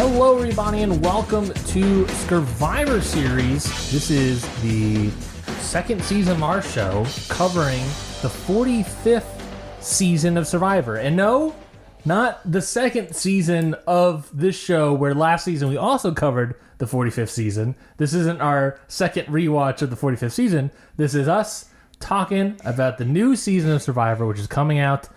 Hello, everybody, and welcome to Scurvivor series. This is the second season of our show covering the 45th season of Survivor. And no, not the second season of this show where last season we also covered the 45th season. This isn't our second rewatch of the 45th season. This is us talking about the new season of Survivor, which is coming out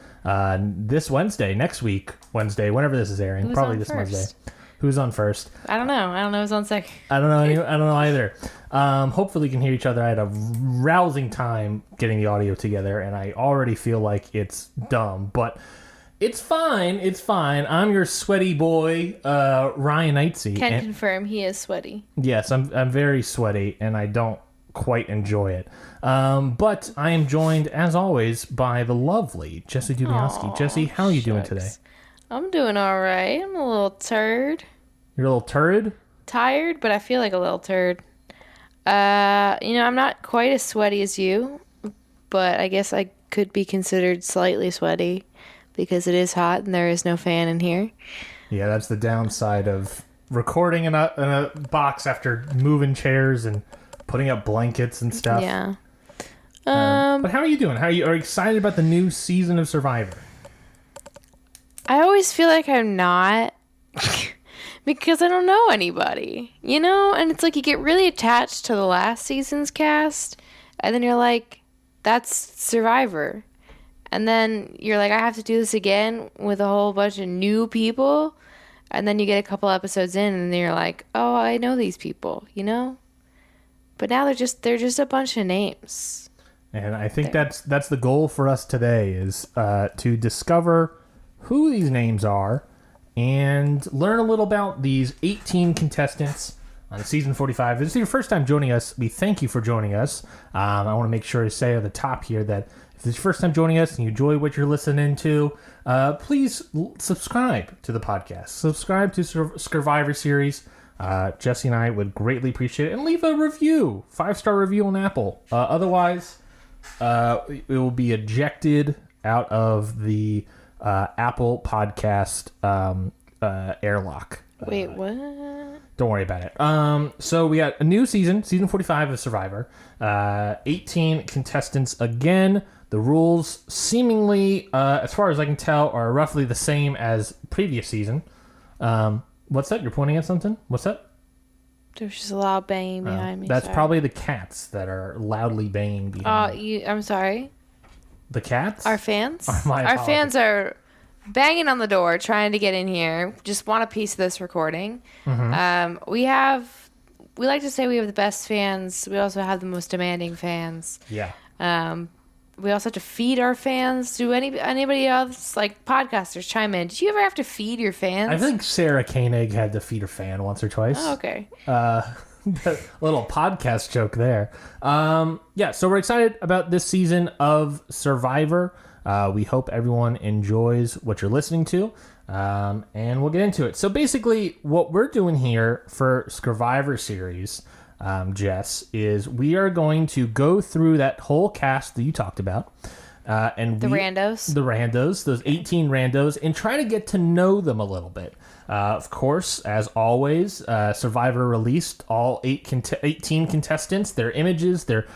this Wednesday, next week, Wednesday, whenever this is airing. Probably this Wednesday. Who's on first? I don't know who's on second. I don't know. I don't know either. Hopefully we can hear each other. I had a rousing time getting the audio together, and I already feel like it's dumb, but it's fine. It's fine. I'm your sweaty boy, Ryan Knightsey. Can confirm he is sweaty. Yes, I'm very sweaty, and I don't quite enjoy it. But I am joined, as always, by the lovely Jessie Dubiowski. Jessie, how are you doing today? I'm doing all right. I'm a little turd. You're a little turd? Tired, but I feel like a little turd. I'm not quite as sweaty as you, but I guess I could be considered slightly sweaty because it is hot and there is no fan in here. Yeah, that's the downside of recording in a box after moving chairs and putting up blankets and stuff. Yeah. But how are you doing? Are you excited about the new season of Survivor? I always feel like I'm not because I don't know anybody, and it's like you get really attached to the last season's cast and then you're like, that's Survivor. And then you're like, I have to do this again with a whole bunch of new people. And then you get a couple episodes in and then you're like, oh, I know these people, But now they're just a bunch of names. And I think that's the goal for us today is to discover who these names are and learn a little about these 18 contestants on season 45. If this is your first time joining us, we thank you for joining us. I want to make sure to say at the top here that if this is your first time joining us and you enjoy what you're listening to, please subscribe to the podcast. Subscribe to Scurvivor series. Jessie and I would greatly appreciate it. And leave a review. 5-star review on Apple. Otherwise, it will be ejected out of the Apple podcast airlock. Wait, what? Don't worry about it. So we got a new season 45 of Survivor. 18 contestants again. The rules seemingly, as far as I can tell, are roughly the same as previous season. What's that? You're pointing at something? What's that? There's just a loud banging behind me. That's probably the cats that are loudly banging behind me. I'm sorry. The cats? Our fans? Our fans are banging on the door, trying to get in here. Just want a piece of this recording. Mm-hmm. We like to say we have the best fans. We also have the most demanding fans. Yeah. We also have to feed our fans. Do anybody else, like podcasters, chime in? Did you ever have to feed your fans? I think Sarah Koenig had to feed her fan once or twice. Oh, okay. Little podcast joke there. So we're excited about this season of Survivor. We hope everyone enjoys what you're listening to, and we'll get into it. So basically, what we're doing here for Scurvivor series, Jess, is we are going to go through that whole cast that you talked about. And randos, those 18 randos, and try to get to know them a little bit. Of course, as always, Survivor released all 18 contestants, their images, their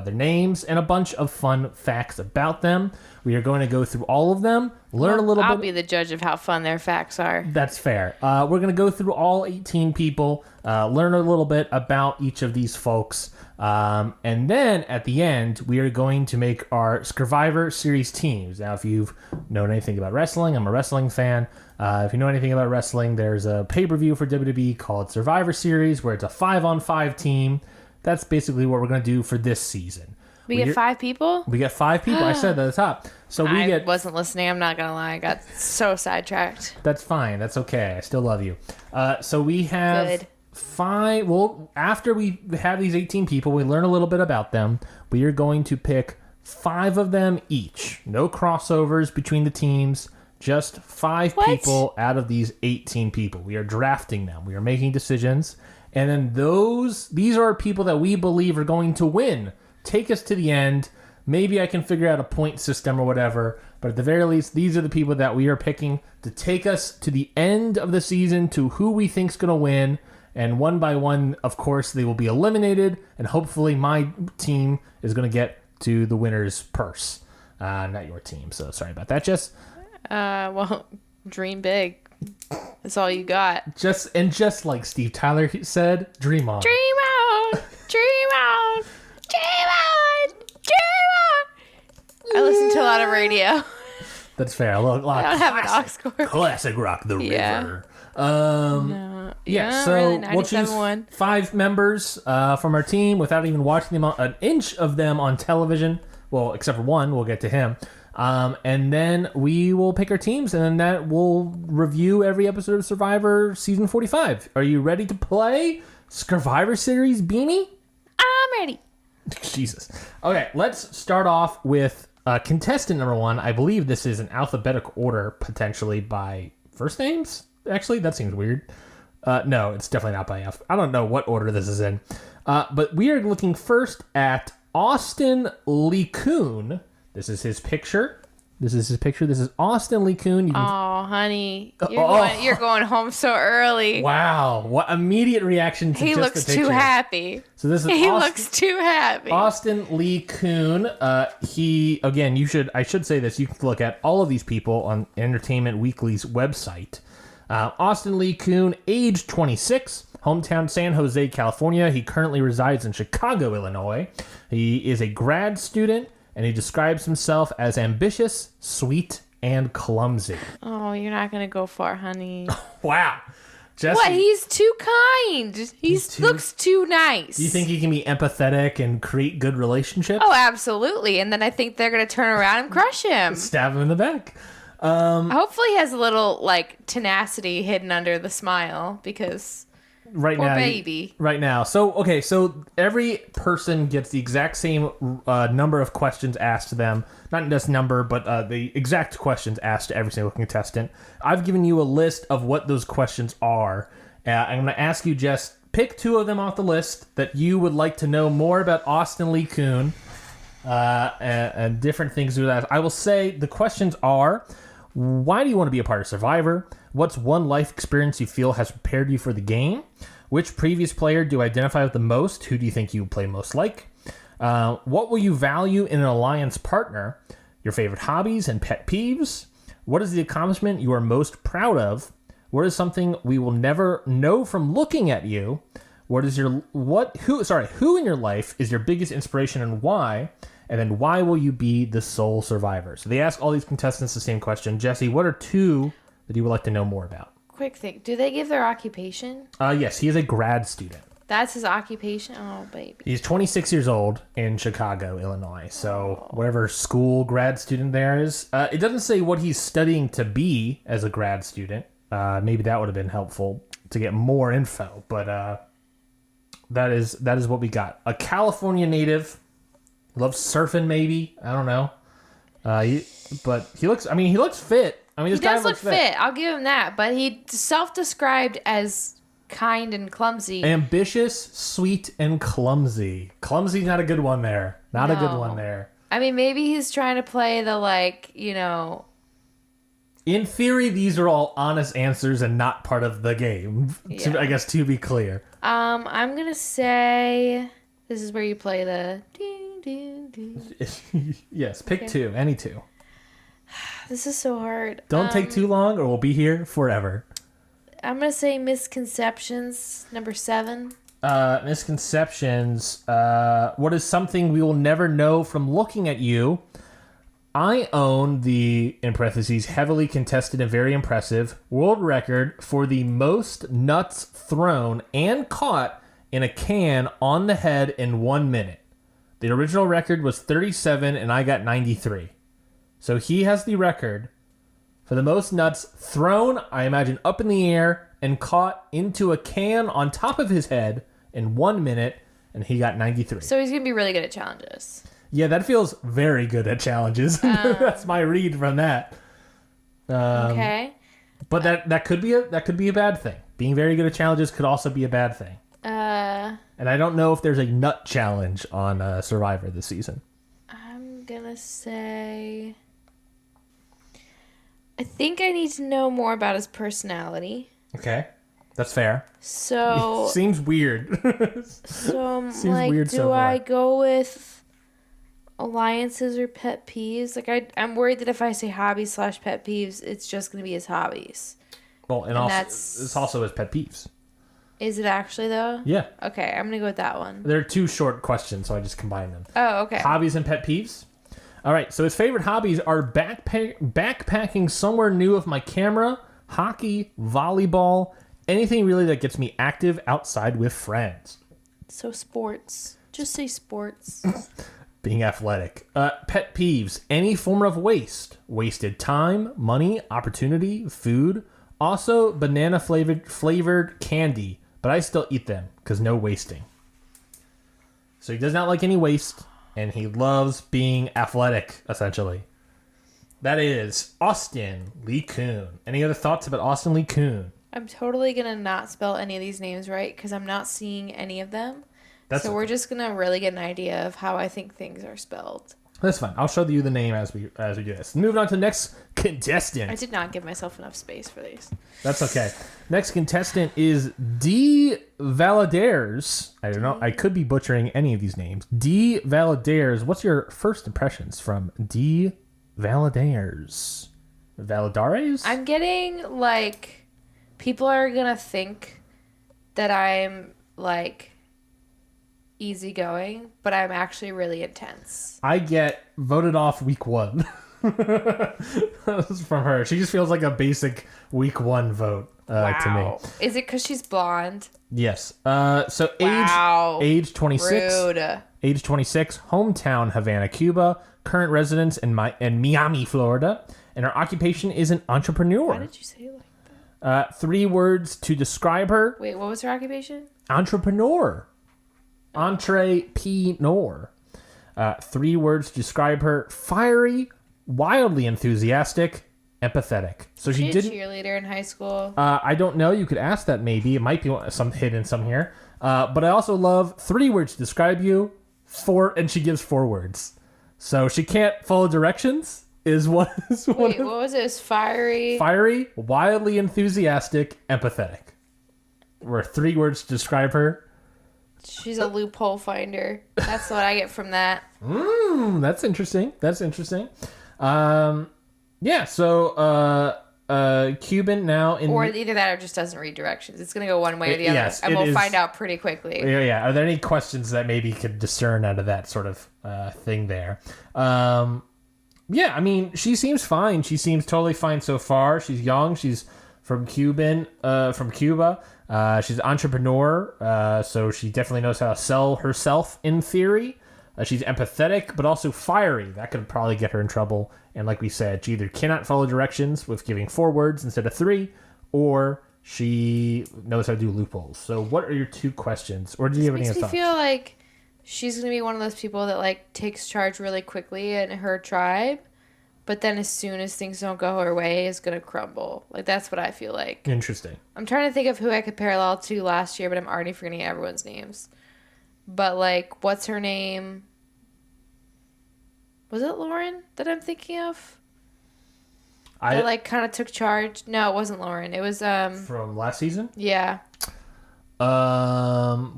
names, and a bunch of fun facts about them. We are going to go through all of them, learn a little bit. I'll be the judge of how fun their facts are. That's fair. We're going to go through all 18 people, learn a little bit about each of these folks, and then at the end, we are going to make our Scurvivor series teams. Now, if you've known anything about wrestling, I'm a wrestling fan. If you know anything about wrestling, there's a pay-per-view for WWE called Survivor Series, where it's a 5-on-5 team. That's basically what we're going to do for this season. We get 5 people? We get 5 people. I said that at the top. So I wasn't listening. I'm not going to lie. I got so sidetracked. That's fine. That's okay. I still love you. So we have 5. Well, after we have these 18 people, we learn a little bit about them. We are going to pick 5 of them each. No crossovers between the teams. Just 5 people out of these 18 people. We are drafting them. We are making decisions. And then these are people that we believe are going to win. Take us to the end. Maybe I can figure out a point system or whatever. But at the very least, these are the people that we are picking to take us to the end of the season, to who we think's going to win. And one by one, of course, they will be eliminated. And hopefully my team is going to get to the winner's purse. Not your team. So sorry about that, Jess. Well, dream big. That's all you got. Just like Steve Tyler said, dream on. Dream on. Dream on. Dream on. Dream on. I listen to a lot of radio. That's fair. I don't have an aux cord. Classic rock, the river. No. Yeah, so really, we'll choose 5 members from our team without even watching them an inch of them on television. Well, except for one, we'll get to him. And then we will pick our teams, and then that will review every episode of Survivor Season 45. Are you ready to play Scurvivor Series, Beanie? I'm ready. Jesus. Okay, let's start off with contestant number 1. I believe this is an alphabetical order, potentially by first names. Actually, that seems weird. No, it's definitely not by F. I don't know what order this is in. But we are looking first at Austin Lee Kuhn. This is his picture. This is Austin Lee Kuhn. Oh, honey. You're going home so early. Wow. What immediate reaction to he just looks the picture. too happy. So this is He looks too happy. Austin Lee Kuhn. I should say this. You can look at all of these people on Entertainment Weekly's website. Austin Lee Kuhn, age 26, hometown San Jose, California. He currently resides in Chicago, Illinois. He is a grad student, and he describes himself as ambitious, sweet, and clumsy. Oh, you're not going to go far, honey. Wow. Jessie, what? He's too kind. He looks too nice. Do you think he can be empathetic and create good relationships? Oh, absolutely. And then I think they're going to turn around and crush him. Stab him in the back. Hopefully he has a little, tenacity hidden under the smile, because right now. So every person gets the exact same number of questions asked to them. Not just number, but the exact questions asked to every single contestant. I've given you a list of what those questions are. I'm going to ask you, Jess, pick 2 of them off the list that you would like to know more about Austin Lee Kuhn and different things. I will say the questions are: why do you want to be a part of Survivor? What's one life experience you feel has prepared you for the game? Which previous player do you identify with the most? Who do you think you play most like? What will you value in an alliance partner? Your favorite hobbies and pet peeves? What is the accomplishment you are most proud of? What is something we will never know from looking at you? Who in your life is your biggest inspiration and why? And then why will you be the sole survivor? So they ask all these contestants the same question. Jessie, what are 2 that you would like to know more about? Quick thing. Do they give their occupation? Yes, he is a grad student. That's his occupation? Oh, baby. He's 26 years old in Chicago, Illinois. So whatever school grad student there is. It doesn't say what he's studying to be as a grad student. Maybe that would have been helpful to get more info. But that is what we got. A California native. Loves surfing, maybe. I don't know. But he looks fit. This guy does look fit. I'll give him that. But he self-described as kind and clumsy. Ambitious, sweet, and clumsy. Clumsy's not a good one there. Not a good one there. Maybe he's trying to play the, In theory, these are all honest answers and not part of the game. Yeah. To be clear. I'm going to say this is where you play the... Yes, pick 2. Any 2. This is so hard. Don't take too long or we'll be here forever. I'm going to say misconceptions, number 7. Misconceptions. What is something we will never know from looking at you? I own the, in parentheses, heavily contested and very impressive world record for the most nuts thrown and caught in a can on the head in 1 minute. The original record was 37, and I got 93. So he has the record for the most nuts thrown, I imagine, up in the air and caught into a can on top of his head in 1 minute, and he got 93. So he's going to be really good at challenges. Yeah, that feels very good at challenges. That's my read from that. Okay. But that could be a bad thing. Being very good at challenges could also be a bad thing. And I don't know if there's a nut challenge on Survivor this season. I'm gonna say... I think I need to know more about his personality. Okay. That's fair. So... Seems weird. So, Seems like, weird do so far. I go with alliances or pet peeves? Like, I'm worried that if I say hobbies/pet peeves, it's just going to be his hobbies. Well, and also, it's also his pet peeves. Is it actually, though? Yeah. Okay, I'm going to go with that one. There are 2 short questions, so I just combined them. Oh, okay. Hobbies and pet peeves? All right, so his favorite hobbies are backpacking somewhere new with my camera, hockey, volleyball, anything really that gets me active outside with friends. So sports. Just say sports. Being athletic. Pet peeves. Any form of waste. Wasted time, money, opportunity, food. Also, banana flavored candy. But I still eat them because no wasting. So he does not like any waste. And he loves being athletic, essentially. That is Austin Lee Kuhn. Any other thoughts about Austin Lee Kuhn? I'm totally going to not spell any of these names right because I'm not seeing any of them. So we're just going to really get an idea of how I think things are spelled. That's fine. I'll show you the name as we do this. Moving on to the next contestant. I did not give myself enough space for these. That's okay. Next contestant is D. Valadares. I don't know. I could be butchering any of these names. D. Valadares. What's your first impressions from D. Valadares? Valadares? I'm getting, like, people are going to think that I'm, like, easygoing, but I'm actually really intense. I get voted off week 1. That was from her. She just feels like a basic week 1 vote to me. Is it because she's blonde? Yes. So age 26. Rude. Age 26. Hometown Havana, Cuba. Current residence in Miami, Florida. And her occupation is an entrepreneur. Why did you say it like that? 3 words to describe her. Wait, what was her occupation? Entrepreneur. Entrepreneur. 3 words to describe her: fiery, wildly enthusiastic, empathetic. So she didn't. didn't. Cheerleader in high school. I don't know. You could ask that maybe. It might be some hidden some here. But I also love 3 words to describe you. 4, and she gives 4 words. So she can't follow directions. Wait, what was it? It was fiery, wildly enthusiastic, empathetic. Were 3 words to describe her. She's a loophole finder. That's what I get from that. That's interesting. Yeah, so Cuban now in... Or either that or just doesn't read directions. It's going to go one way or the other. Yes, and we'll find out pretty quickly. Yeah. Are there any questions that maybe you could discern out of that sort of thing there? Yeah, I mean, she seems fine. She seems totally fine so far. She's young. She's from Cuba. She's an entrepreneur, so she definitely knows how to sell herself in theory. She's empathetic, but also fiery. That could probably get her in trouble. And like we said, she either cannot follow directions with giving 4 words instead of 3, or she knows how to do loopholes. So what are your 2 questions? Or do you have any other thoughts? Makes me feel like she's going to be one of those people that, like, takes charge really quickly in her tribe, but then as soon as things don't go her way, is going to crumble. Like, that's what I feel like. Interesting. I'm trying to think of who I could parallel to last year, but I'm already forgetting everyone's names. But, like, what's her name? Was it Lauren that I'm thinking of? That, like, kind of took charge. No, it wasn't Lauren. It was, from last season? Yeah.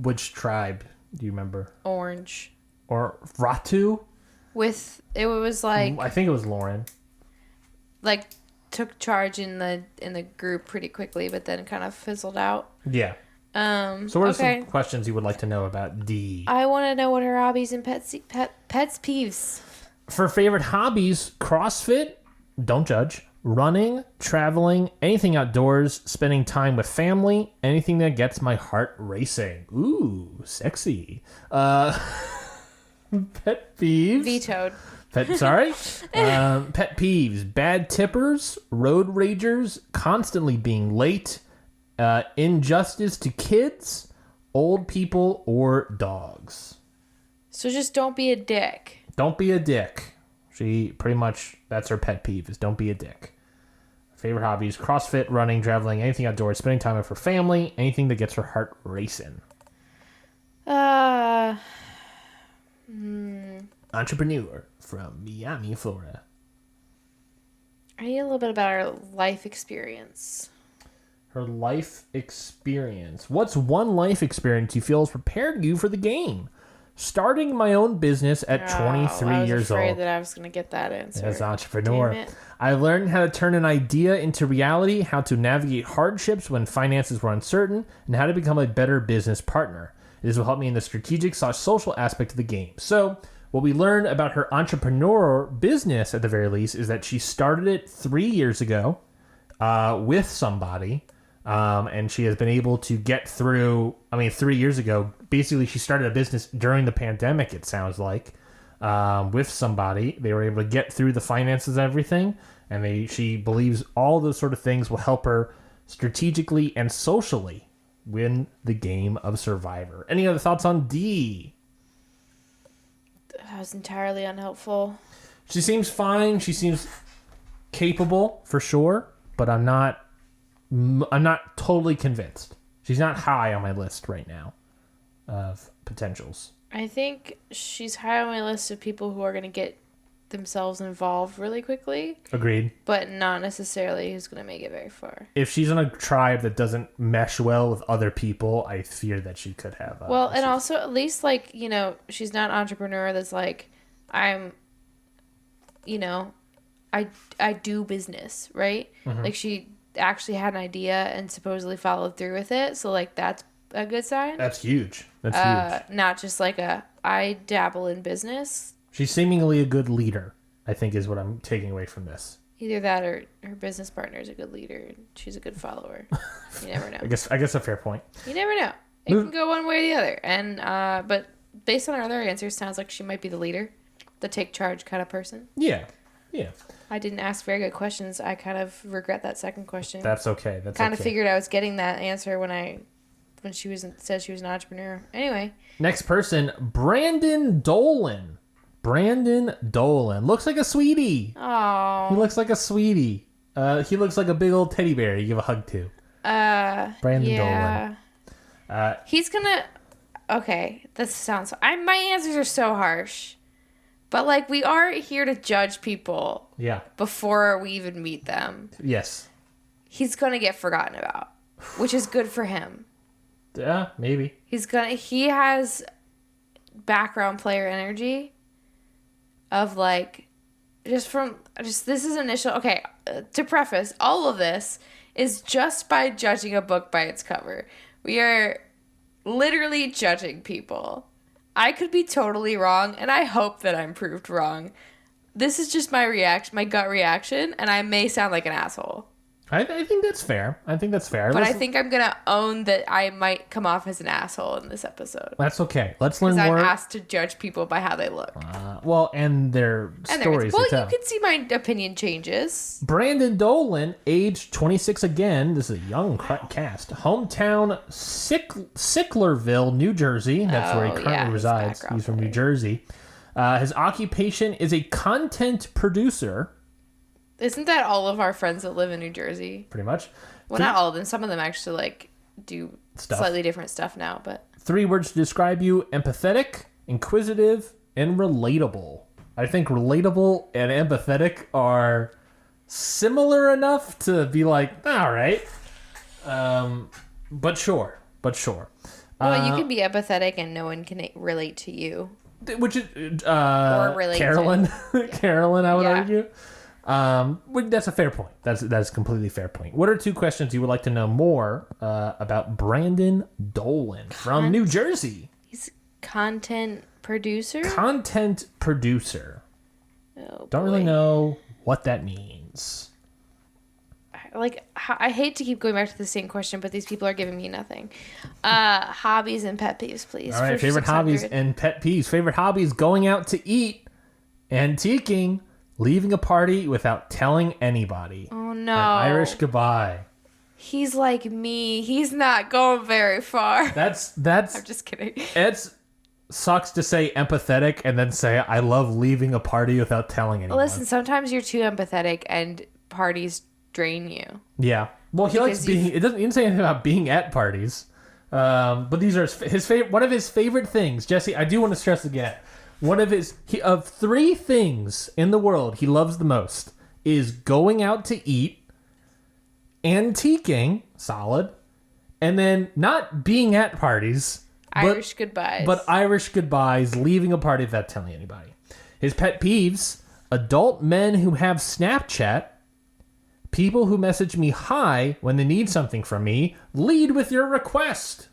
Which tribe do you remember? Orange. Or Ratu? It was like... I think it was Lauren. Like, took charge in the group pretty quickly, but then kind of fizzled out. Yeah. So what are some questions you would like to know about D? I want to know what her hobbies and pets peeves. For favorite hobbies, CrossFit, don't judge, running, traveling, anything outdoors, spending time with family, anything that gets my heart racing. Ooh, sexy. Pet peeves. Vetoed. Pet peeves, bad tippers, road ragers, constantly being late, injustice to kids, old people, or dogs. So just don't be a dick. Don't be a dick. She pretty much, that's her pet peeve, is don't be a dick. Favorite hobbies, CrossFit, running, traveling, anything outdoors, spending time with her family, anything that gets her heart racing. entrepreneur from Miami, Florida. I need a little bit about her life experience. Her life experience. What's one life experience you feel has prepared you for the game? Starting my own business at 23 years old. I was afraid that I was going to get that answer. As an entrepreneur, Damn it. I learned how to turn an idea into reality, how to navigate hardships when finances were uncertain, and how to become a better business partner. This will help me in the strategic/social aspect of the game. So, what we learned about her entrepreneur business, at the very least, is that she started it 3 years ago with somebody. And she has been able to get through, 3 years ago, basically she started a business during the pandemic, it sounds like, with somebody. They were able to get through the finances and everything, and she believes all those sort of things will help her strategically and socially win the game of Survivor. Any other thoughts on D? That was entirely unhelpful. She seems fine. She seems capable, for sure, but I'm not totally convinced. She's not high on my list right now of potentials. I think she's high on my list of people who are going to get themselves involved really quickly. Agreed. But not necessarily who's going to make it very far. If she's in a tribe that doesn't mesh well with other people, I fear that she could have and also at least, like, you know, she's not an entrepreneur that's like, I do business, right? Mm-hmm. Like, she actually had an idea and supposedly followed through with it, so like that's a good sign. That's huge. That's huge. Not just like I dabble in business. She's seemingly a good leader, I think, is what I'm taking away from this. Either that or her business partner is a good leader and she's a good follower. You never know. I guess a fair point. You never know. It can go one way or the other. And but based on her other answers, sounds like she might be the leader, the take charge kind of person. Yeah. I didn't ask very good questions. I kind of regret that second question. That's okay. Kind of figured I was getting that answer when she said she was an entrepreneur. Anyway. Next person, Brandon Dolan. Brandon Dolan. Looks like a sweetie. Oh. He looks like a sweetie. He looks like a big old teddy bear you give a hug to. Brandon Dolan. He's gonna... Okay, this sounds... my answers are so harsh. But, like, we are here to judge people. Yeah. Before we even meet them. Yes. He's gonna get forgotten about. Which is good for him. Yeah, maybe. He has background player energy of, like, this is initial. Okay, to preface, all of this is just by judging a book by its cover. We are literally judging people. I could be totally wrong, and I hope that I'm proved wrong. This is just my gut reaction, and I may sound like an asshole. I think that's fair. But I think I'm going to own that I might come off as an asshole in this episode. That's okay. Let's learn more. Because I'm asked to judge people by how they look. And their stories to tell. You can see my opinion changes. Brandon Dolan, age 26 again. This is a young cast. Hometown Sicklerville, New Jersey. That's where he currently resides. He's from New Jersey. His occupation is a content producer. Isn't that all of our friends that live in New Jersey? Pretty much. Well, not all of them. Some of them actually, like, do slightly different stuff now, but... 3 words to describe you: empathetic, inquisitive, and relatable. I think relatable and empathetic are similar enough to be like, all right. But sure. Well, you can be empathetic and no one can relate to you. Which is... or relate Carolyn. to... Carolyn, I would argue. That's a fair point. That's a completely fair point. What are 2 questions you would like to know more about Brandon Dolan from New Jersey? He's a content producer? Content producer. Oh, Don't really know what that means. Like, I hate to keep going back to the same question, but these people are giving me nothing. Hobbies and pet peeves, please. All right, favorite hobbies and pet peeves. Favorite hobbies: going out to eat, antiquing, leaving a party without telling anybody. Oh, no. An Irish goodbye. He's like me. He's not going very far. That's. I'm just kidding. It sucks to say empathetic and then say I love leaving a party without telling anyone. Listen, sometimes you're too empathetic and parties drain you. Yeah. Well, he likes being... It didn't say anything about being at parties. But these are his favorite... One of his favorite things. Jesse, I do want to stress again. of three things in the world he loves the most is going out to eat, antiquing, solid, and then not being at parties. Irish goodbyes. But Irish goodbyes, leaving a party without telling anybody. His pet peeves, adult men who have Snapchat, people who message me hi when they need something from me, lead with your request.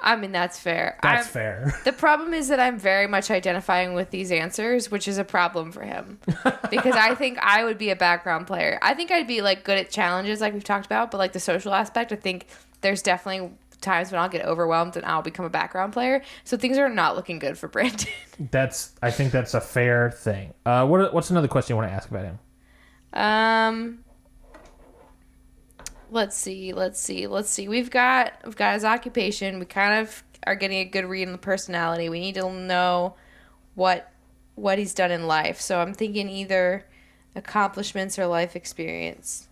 I mean, that's fair. That's fair. The problem is that I'm very much identifying with these answers, which is a problem for him. Because I think I would be a background player. I think I'd be, like, good at challenges like we've talked about, but, like, the social aspect, I think there's definitely times when I'll get overwhelmed and I'll become a background player. So things are not looking good for Brandon. I think that's a fair thing. What's another question you want to ask about him? Let's see. We've got his occupation. We kind of are getting a good read on the personality. We need to know what he's done in life. So I'm thinking either accomplishments or life experience.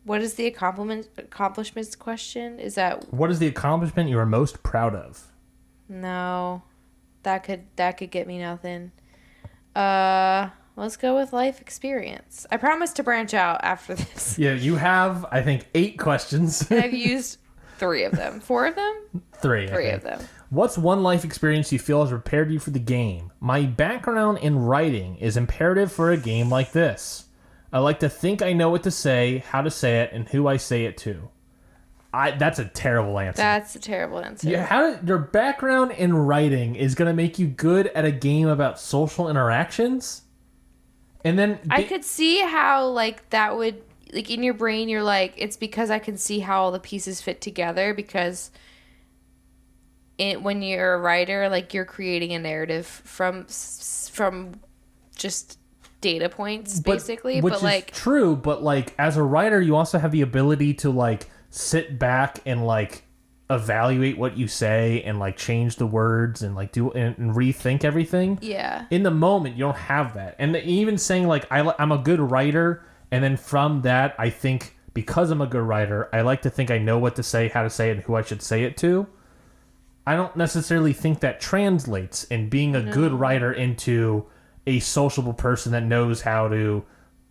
What is the accomplishments question? Is that what is the accomplishment you are most proud of? No, that could get me nothing. Let's go with life experience. I promise to branch out after this. Yeah, you have, I think, 8 questions. And I've used 3 of them. 4 of them? 3 of them. What's one life experience you feel has prepared you for the game? My background in writing is imperative for a game like this. I like to think I know what to say, how to say it, and who I say it to. That's a terrible answer. That's a terrible answer. Yeah, your background in writing is going to make you good at a game about social interactions? And then I could see how, like, that would, like, in your brain, you're like, it's because I can see how all the pieces fit together, because when you're a writer, like, you're creating a narrative from just data points, basically. Which but is like true, but, like, as a writer, you also have the ability to, like, sit back and, like, evaluate what you say and, like, change the words and, like, do and rethink everything. Yeah. In the moment, you don't have that. And even saying, like, I'm a good writer, and then from that, I think because I'm a good writer, I like to think I know what to say, how to say it, and who I should say it to. I don't necessarily think that translates in being a good writer into a sociable person that knows how to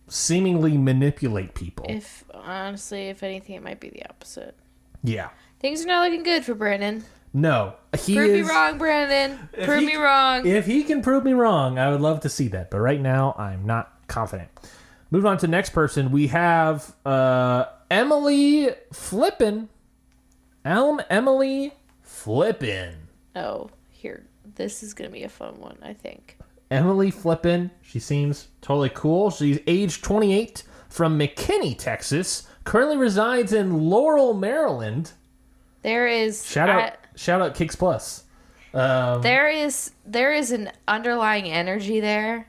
seemingly manipulate people. If anything, it might be the opposite. Yeah. Things are not looking good for Brandon. No. Prove me wrong, Brandon. Prove me wrong. If he can prove me wrong, I would love to see that. But right now, I'm not confident. Moving on to the next person, we have Emily Flippin. Emily Flippin. Oh, here. This is going to be a fun one, I think. Emily Flippin. She seems totally cool. She's age 28, from McKinney, Texas. Currently resides in Laurel, Maryland. There is... Shout out Kicks Plus. There is an underlying energy there.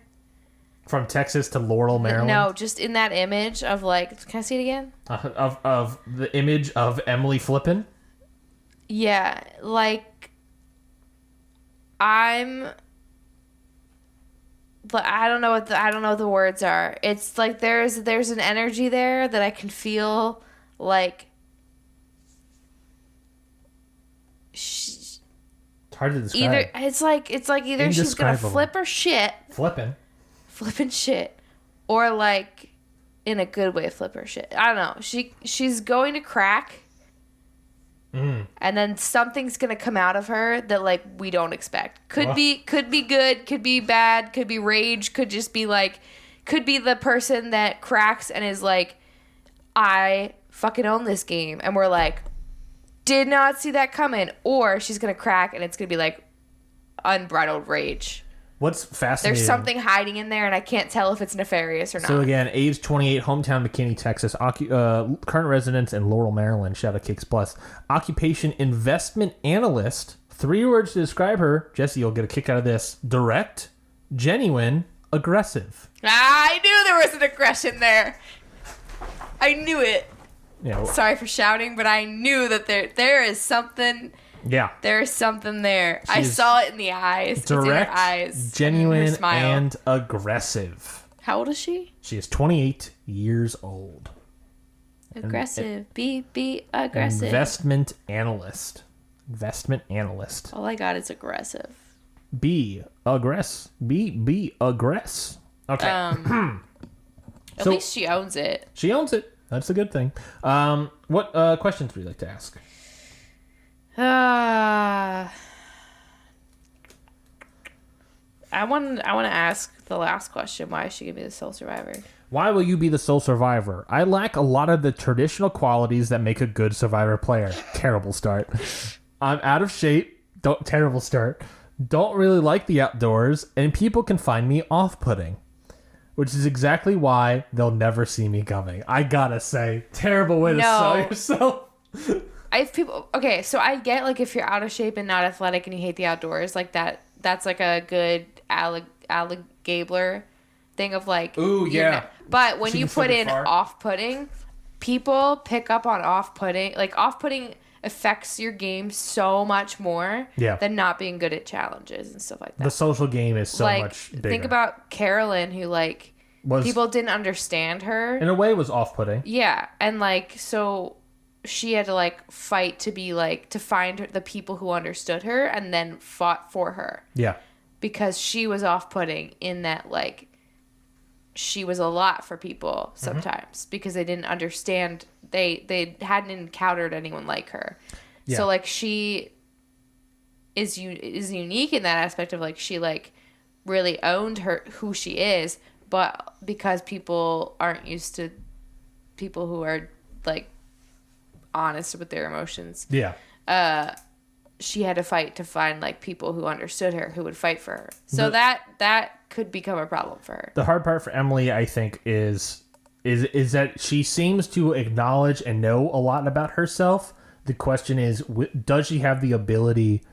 From Texas to Laurel, Maryland? No, just in that image of, like... Can I see it again? Of the image of Emily Flippin? Yeah, like... I don't know what the words are. It's like there's an energy there that I can feel, like... It's hard to describe. It's like either she's gonna flip her shit, flipping shit, or, like, in a good way flip her shit. I don't know. She's going to crack, and then something's gonna come out of her that, like, we don't expect. Could be good, could be bad, could be rage, could just be like, could be the person that cracks and is like, I fucking own this game, and we're like, did not see that coming. Or she's gonna crack and it's gonna be like unbridled rage. What's fascinating? There's something hiding in there, and I can't tell if it's nefarious or not. So again, age 28, hometown McKinney, Texas. Current residence in Laurel, Maryland. Shout out Kicks Plus. Occupation: investment analyst. 3 words to describe her. Jessie, you'll get a kick out of this: direct, genuine, aggressive. I knew there was an aggression there. I knew it. Yeah. Sorry for shouting, but I knew that there is something. Yeah. There is something there. I saw it in the eyes. Direct, it's in her eyes, genuine, and aggressive. How old is she? She is 28 years old. Aggressive. Be aggressive. Investment analyst. All I got is aggressive. Be aggress. Be aggress. Okay. At least she owns it. She owns it. That's a good thing. What questions would you like to ask? I want to ask the last question. Why is she gonna be the sole survivor? Why will you be the sole survivor? I lack a lot of the traditional qualities that make a good survivor player. Terrible start. I'm out of shape. Terrible start. Don't really like the outdoors, and people can find me off-putting. Which is exactly why they'll never see me coming. I gotta say, terrible way to sell yourself. Okay, so I get, like, if you're out of shape and not athletic and you hate the outdoors, like, that's like a good Gabler thing of, like... Ooh, yeah. But when you put in off-putting, people pick up on off-putting. Like, off-putting affects your game so much more than not being good at challenges and stuff like that. The social game is so much bigger. Think about Carolyn, who, like, people didn't understand her. In a way, was off-putting. Yeah, and, like, so she had to, like, fight to be, like, to find the people who understood her and then fought for her. Yeah. Because she was off-putting in that, like, she was a lot for people sometimes because they didn't understand. They hadn't encountered anyone like her. Yeah. So, like, she is unique in that aspect of, like, she, like, really owned who she is, but because people aren't used to people who are, like, honest with their emotions. Yeah. She had to fight to find, like, people who understood her, who would fight for her. So that could become a problem for her. The hard part for Emily, I think, is that she seems to acknowledge and know a lot about herself. The question is, does she have the ability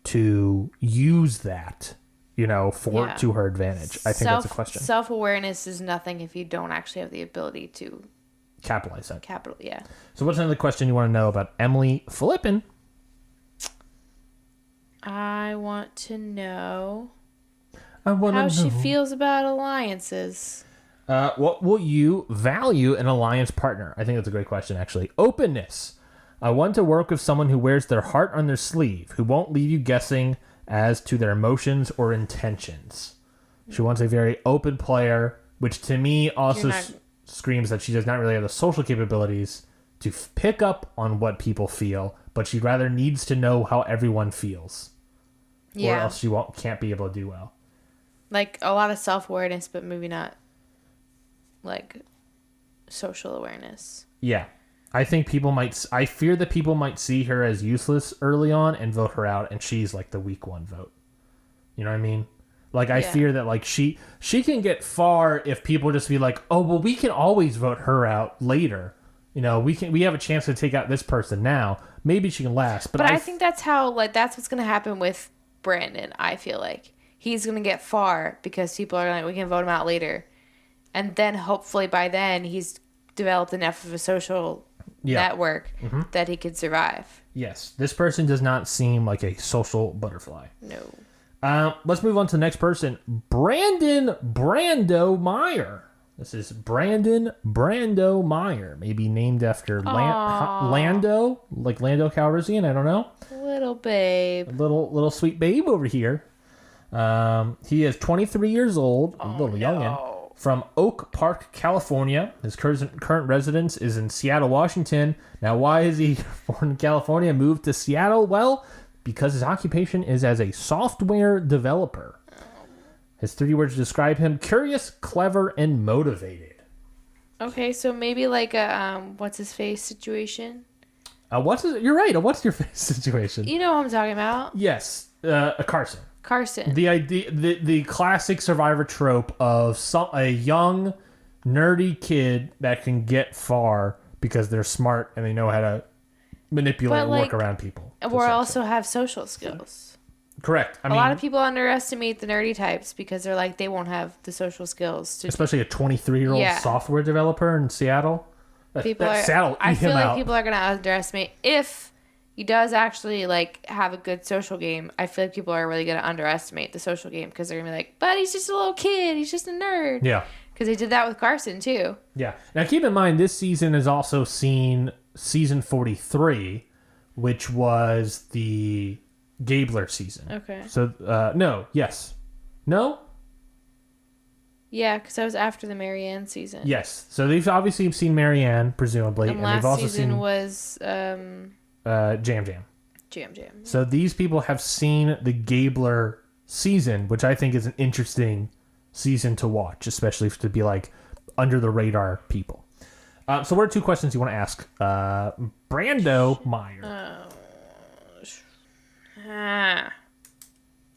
to use that, to her advantage? I think that's a question. Self-awareness is nothing if you don't actually have the ability to capitalize that. Yeah. So what's another question you want to know about Emily Flippin? I want to know how she feels about alliances. What will you value an alliance partner? I think that's a great question, actually. Openness. I want to work with someone who wears their heart on their sleeve, who won't leave you guessing as to their emotions or intentions. She wants a very open player, which to me also screams that she does not really have the social capabilities to pick up on what people feel, but she rather needs to know how everyone feels. Yeah. Or else she can't be able to do well. Like, a lot of self-awareness, but maybe not, like, social awareness. Yeah. I fear that people might see her as useless early on and vote her out, and she's, like, the weak one vote. You know what I mean? Like, I fear that, like, she can get far if people just be like, oh, well, we can always vote her out later. We have a chance to take out this person now. Maybe she can last. But I think that's how, like, that's what's going to happen with Brandon, I feel like. He's going to get far because people are like, we can vote him out later. And then hopefully by then he's developed enough of a social network that he could survive. Yes. This person does not seem like a social butterfly. No. Let's move on to the next person. Brandon Brando Meyer. This is Brandon Brando Meyer. Maybe named after Lando, like Lando Calrissian. I don't know. Little babe. A little sweet babe over here. He is 23 years old, a little youngin, from Oak Park, California. His current residence is in Seattle, Washington. Now, why is he born in California, moved to Seattle? Well, because his occupation is as a software developer. His 3 words to describe him: curious, clever, and motivated. Okay, so maybe like a what's his face situation. You're right. A what's your face situation. You know what I'm talking about? Yes, a Carson. The idea, the classic Survivor trope of a young, nerdy kid that can get far because they're smart and they know how to manipulate and work around people. Or also have social skills. Correct. A lot of people underestimate the nerdy types because they're like, they won't have the social skills. Especially a 23-year-old software developer in Seattle. I feel like people are going to underestimate if he does actually, like, have a good social game. I feel like people are really going to underestimate the social game because they're going to be like, but he's just a little kid. He's just a nerd. Yeah. Because they did that with Carson, too. Yeah. Now, keep in mind, this season has also seen season 43, which was the Gabler season. Okay. So, no, yes. No? Yeah, because that was after the Marianne season. Yes. So they've obviously seen Marianne, presumably. And they've last also season seen was Jam Jam. Jam Jam. So these people have seen the Gabler season, which I think is an interesting season to watch, especially to be like under the radar people. So what are two questions you want to ask Brando Meyer?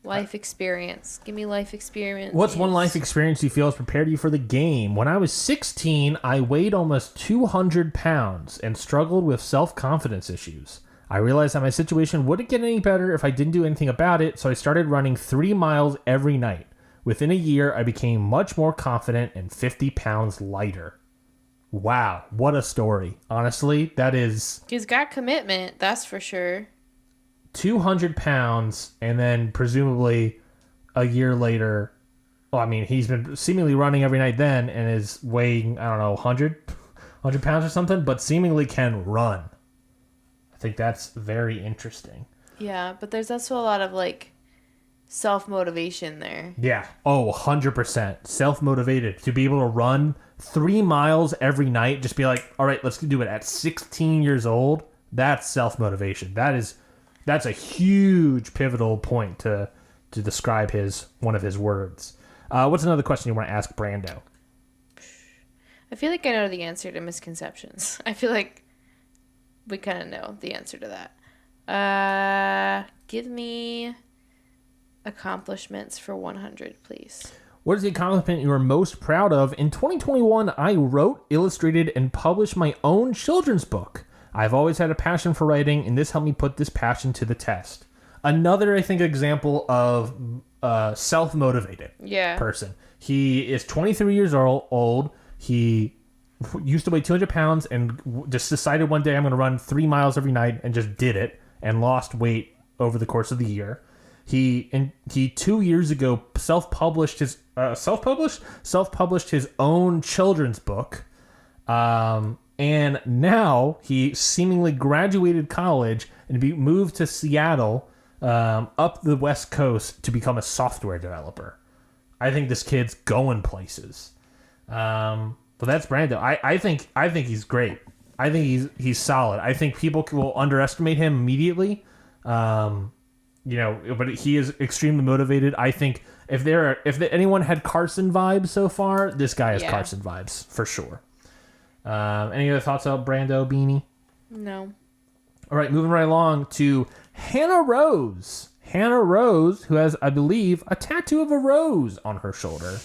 Life experience. Give me life experience. What's one life experience you feel has prepared you for the game? When I was 16, I weighed almost 200 pounds and struggled with self-confidence issues. I realized that my situation wouldn't get any better if I didn't do anything about it, so I started running 3 miles every night. Within a year, I became much more confident and 50 pounds lighter. Wow, what a story. Honestly, that is... He's got commitment, that's for sure. 200 pounds, and then presumably a year later... Well, I mean, he's been seemingly running every night then and is weighing, I don't know, 100 pounds or something, but seemingly can run. I think that's very interesting. Yeah, but there's also a lot of, like, self-motivation there. Yeah. Oh, 100%. Self-motivated. To be able to run 3 miles every night, just be like, all right, let's do it at 16 years old. That's self-motivation. That's a huge pivotal point to describe one of his words. What's another question you want to ask Brando? I feel like I know the answer to misconceptions. I feel like we kind of know the answer to that. Give me accomplishments for 100, please. What is the accomplishment you are most proud of? In 2021, I wrote, illustrated, and published my own children's book. I've always had a passion for writing, and this helped me put this passion to the test. Another, I think, example of self-motivated person. He is 23 years old. He used to weigh 200 pounds and just decided one day I'm going to run 3 miles every night and just did it and lost weight over the course of the year. He 2 years ago self-published his own children's book. And now he seemingly graduated college and moved to Seattle, up the West Coast to become a software developer. I think this kid's going places. But that's Brando. I think he's great. I think he's solid. I think people will underestimate him immediately. But he is extremely motivated. I think if anyone had Carson vibes so far, this guy has Carson vibes for sure. Any other thoughts about Brando, Beanie? No. All right, moving right along to Hannah Rose. Hannah Rose, who has, I believe, a tattoo of a rose on her shoulder.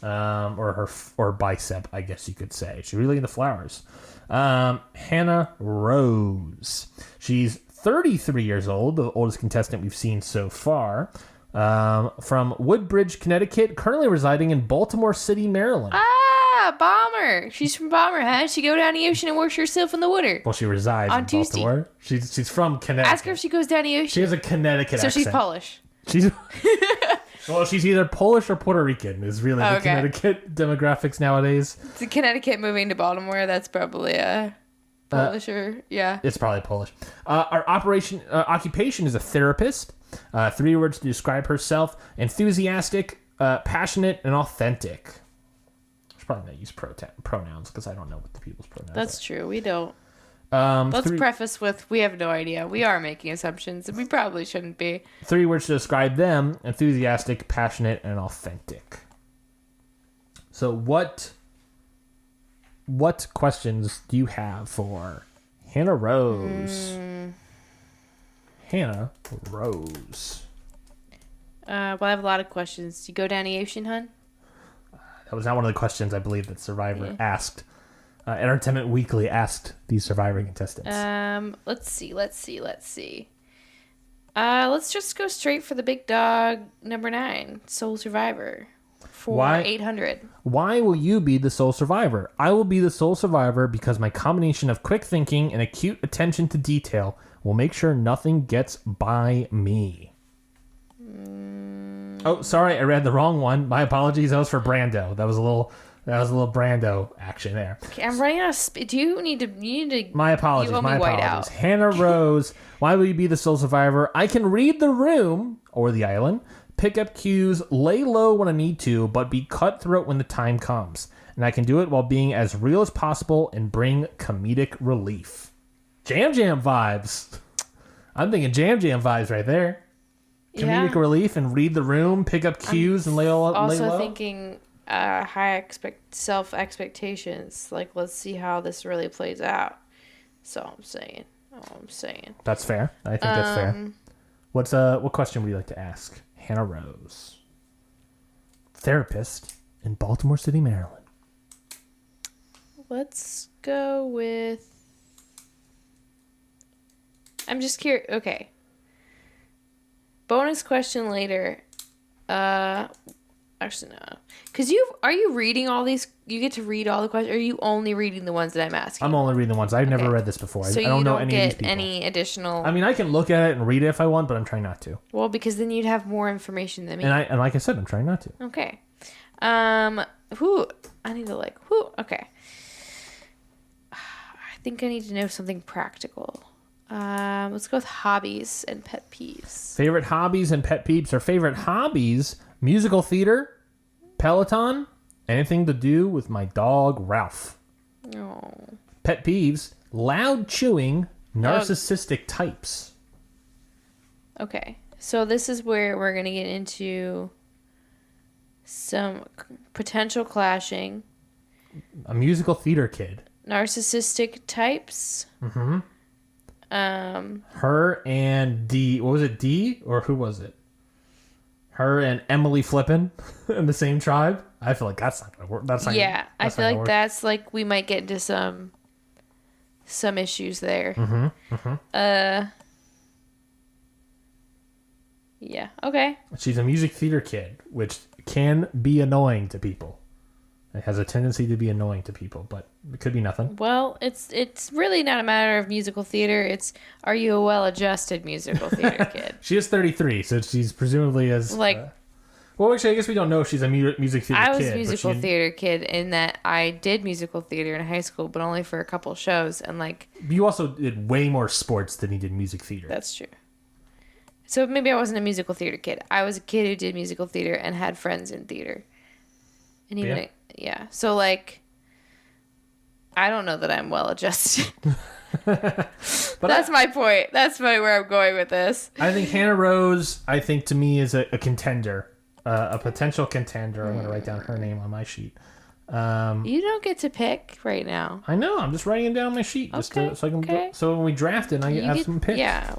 Or bicep, I guess you could say. She's really into flowers. Hannah Rose. She's 33 years old, the oldest contestant we've seen so far. From Woodbridge, Connecticut, currently residing in Baltimore City, Maryland. Bomber. She's from Bomber, huh? She go down the ocean and wash herself in the water. Well, she resides in Tuesday. Baltimore. She's from Connecticut. Ask her if she goes down the ocean. She has a Connecticut accent. So she's Polish. Well, she's either Polish or Puerto Rican is really the Connecticut demographics nowadays. The Connecticut moving to Baltimore, that's probably Polish It's probably Polish. Our occupation is a therapist. 3 words to describe herself: enthusiastic, passionate, and authentic. I should probably not use pronouns because I don't know what the people's pronouns are. That's true. We don't. Let's preface with, we have no idea. We are making assumptions, and we probably shouldn't be. 3 words to describe them: enthusiastic, passionate, and authentic. So what questions do you have for Hannah Rose? Hannah Rose. Well, I have a lot of questions. Do you go down the ocean, hun? That was not one of the questions I believe that Survivor asked. Entertainment Weekly asked these Survivor contestants. Let's see. Let's just go straight for the big dog, number 9, Sole Survivor, for 800. Why will you be the sole survivor? I will be the sole survivor because my combination of quick thinking and acute attention to detail will make sure nothing gets by me. Oh, sorry, I read the wrong one. My apologies. That was for Brando. That was a little That was a little Brando action there. Okay, I'm running out of do you need to My apologies. you owe me My white apologies. out. Hannah Rose, why will you be the sole survivor? I can read the room or the island, pick up cues, lay low when I need to, but be cutthroat when the time comes. And I can do it while being as real as possible and bring comedic relief. Jam Jam vibes. I'm thinking Jam Jam vibes right there. Comedic relief and read the room, pick up cues, and lay low. Also thinking high self expectations. Like, let's see how this really plays out. So I'm saying. That's fair. I think that's fair. What question would you like to ask Hannah Rose, therapist in Baltimore City, Maryland? Let's go with. I'm just curious. Okay. Bonus question later. Actually, no. Because are you reading all these? You get to read all the questions, or are you only reading the ones that I'm asking? I'm only reading the ones. I've never read this before. So I don't know any of these get people. any additional. I mean, I can look at it and read it if I want, but I'm trying not to. Well, because then you'd have more information than me. And like I said, I'm trying not to. Okay. I need to okay. I think I need to know something practical. Let's go with hobbies and pet peeves. Favorite hobbies and pet peeves. Or favorite hobbies: musical theater, Peloton, anything to do with my dog Ralph. Oh. Pet peeves: loud chewing, narcissistic types. Okay, so this is where we're gonna get into some potential clashing. A musical theater kid. Narcissistic types. Mm-hmm. Her and D. What was it? D or who was it? Her and Emily Flippin in the same tribe. I feel like that's not gonna work. That's not. Yeah, I feel like work. that's like we might get into some issues there. Mm-hmm. Mm-hmm. Yeah. Okay. She's a music theater kid, which can be annoying to people. It has a tendency to be annoying to people, but it could be nothing. Well, it's really not a matter of musical theater. It's, are you a well-adjusted musical theater kid? She is 33, so she's presumably as... well, actually, I guess we don't know if she's a music theater kid. I was a musical theater kid in that I did musical theater in high school, but only for a couple shows. And you also did way more sports than you did music theater. That's true. So maybe I wasn't a musical theater kid. I was a kid who did musical theater and had friends in theater. And even... Yeah. So, I don't know that I'm well-adjusted. But that's my point. That's where I'm going with this. I think Hannah Rose, to me, is a contender. A potential contender. I'm going to write down her name on my sheet. You don't get to pick right now. I know. I'm just writing it down on my sheet. Okay. So when we draft it, I have some picks. Yeah.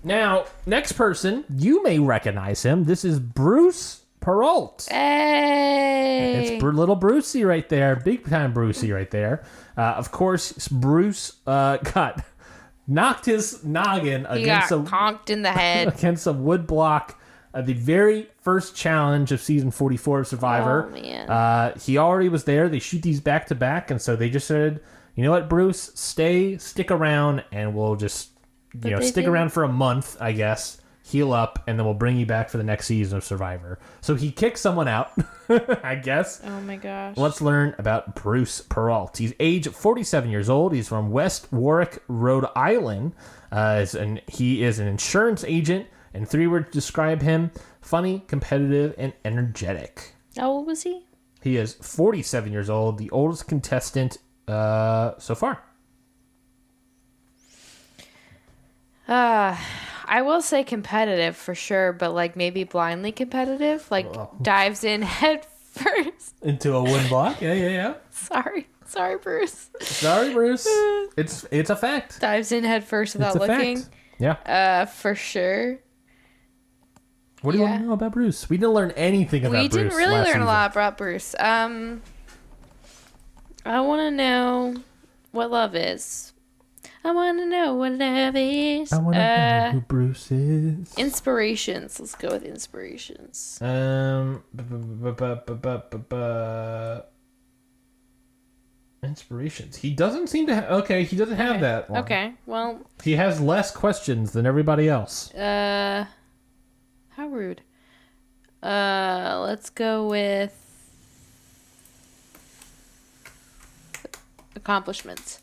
Now, next person, you may recognize him. This is Bruce Peralt. Hey! It's little Brucey right there. Big time Brucey right there. Of course, Bruce knocked his noggin against conked in the head. against a wood block the very first challenge of season 44 of Survivor. Oh, man. He already was there. They shoot these back to back, and so they just said, you know what, Bruce, stick around, and we'll just stick around for a month, I guess. Heal up, and then we'll bring you back for the next season of Survivor. So he kicked someone out, I guess. Oh my gosh. Let's learn about Bruce Peralt. He's age 47 years old. He's from West Warwick, Rhode Island. And he is an insurance agent. And 3 words describe him: funny, competitive, and energetic. How old was he? He is 47 years old, the oldest contestant so far. I will say competitive for sure, but maybe blindly competitive. Dives in head first. Into a wood block? Yeah. Sorry, Bruce. Sorry, Bruce. It's a fact. Dives in head first without looking. Fact. Yeah. For sure. What do you want to know about Bruce? We didn't learn anything about Bruce. We didn't really learn a lot about Bruce. I want to know what love is. I want to know what love is. I want to know who Bruce is. Inspirations. Let's go with inspirations. Inspirations. He doesn't seem to have... Okay, he doesn't have that one. Okay, well... He has less questions than everybody else. How rude. Let's go with... accomplishments.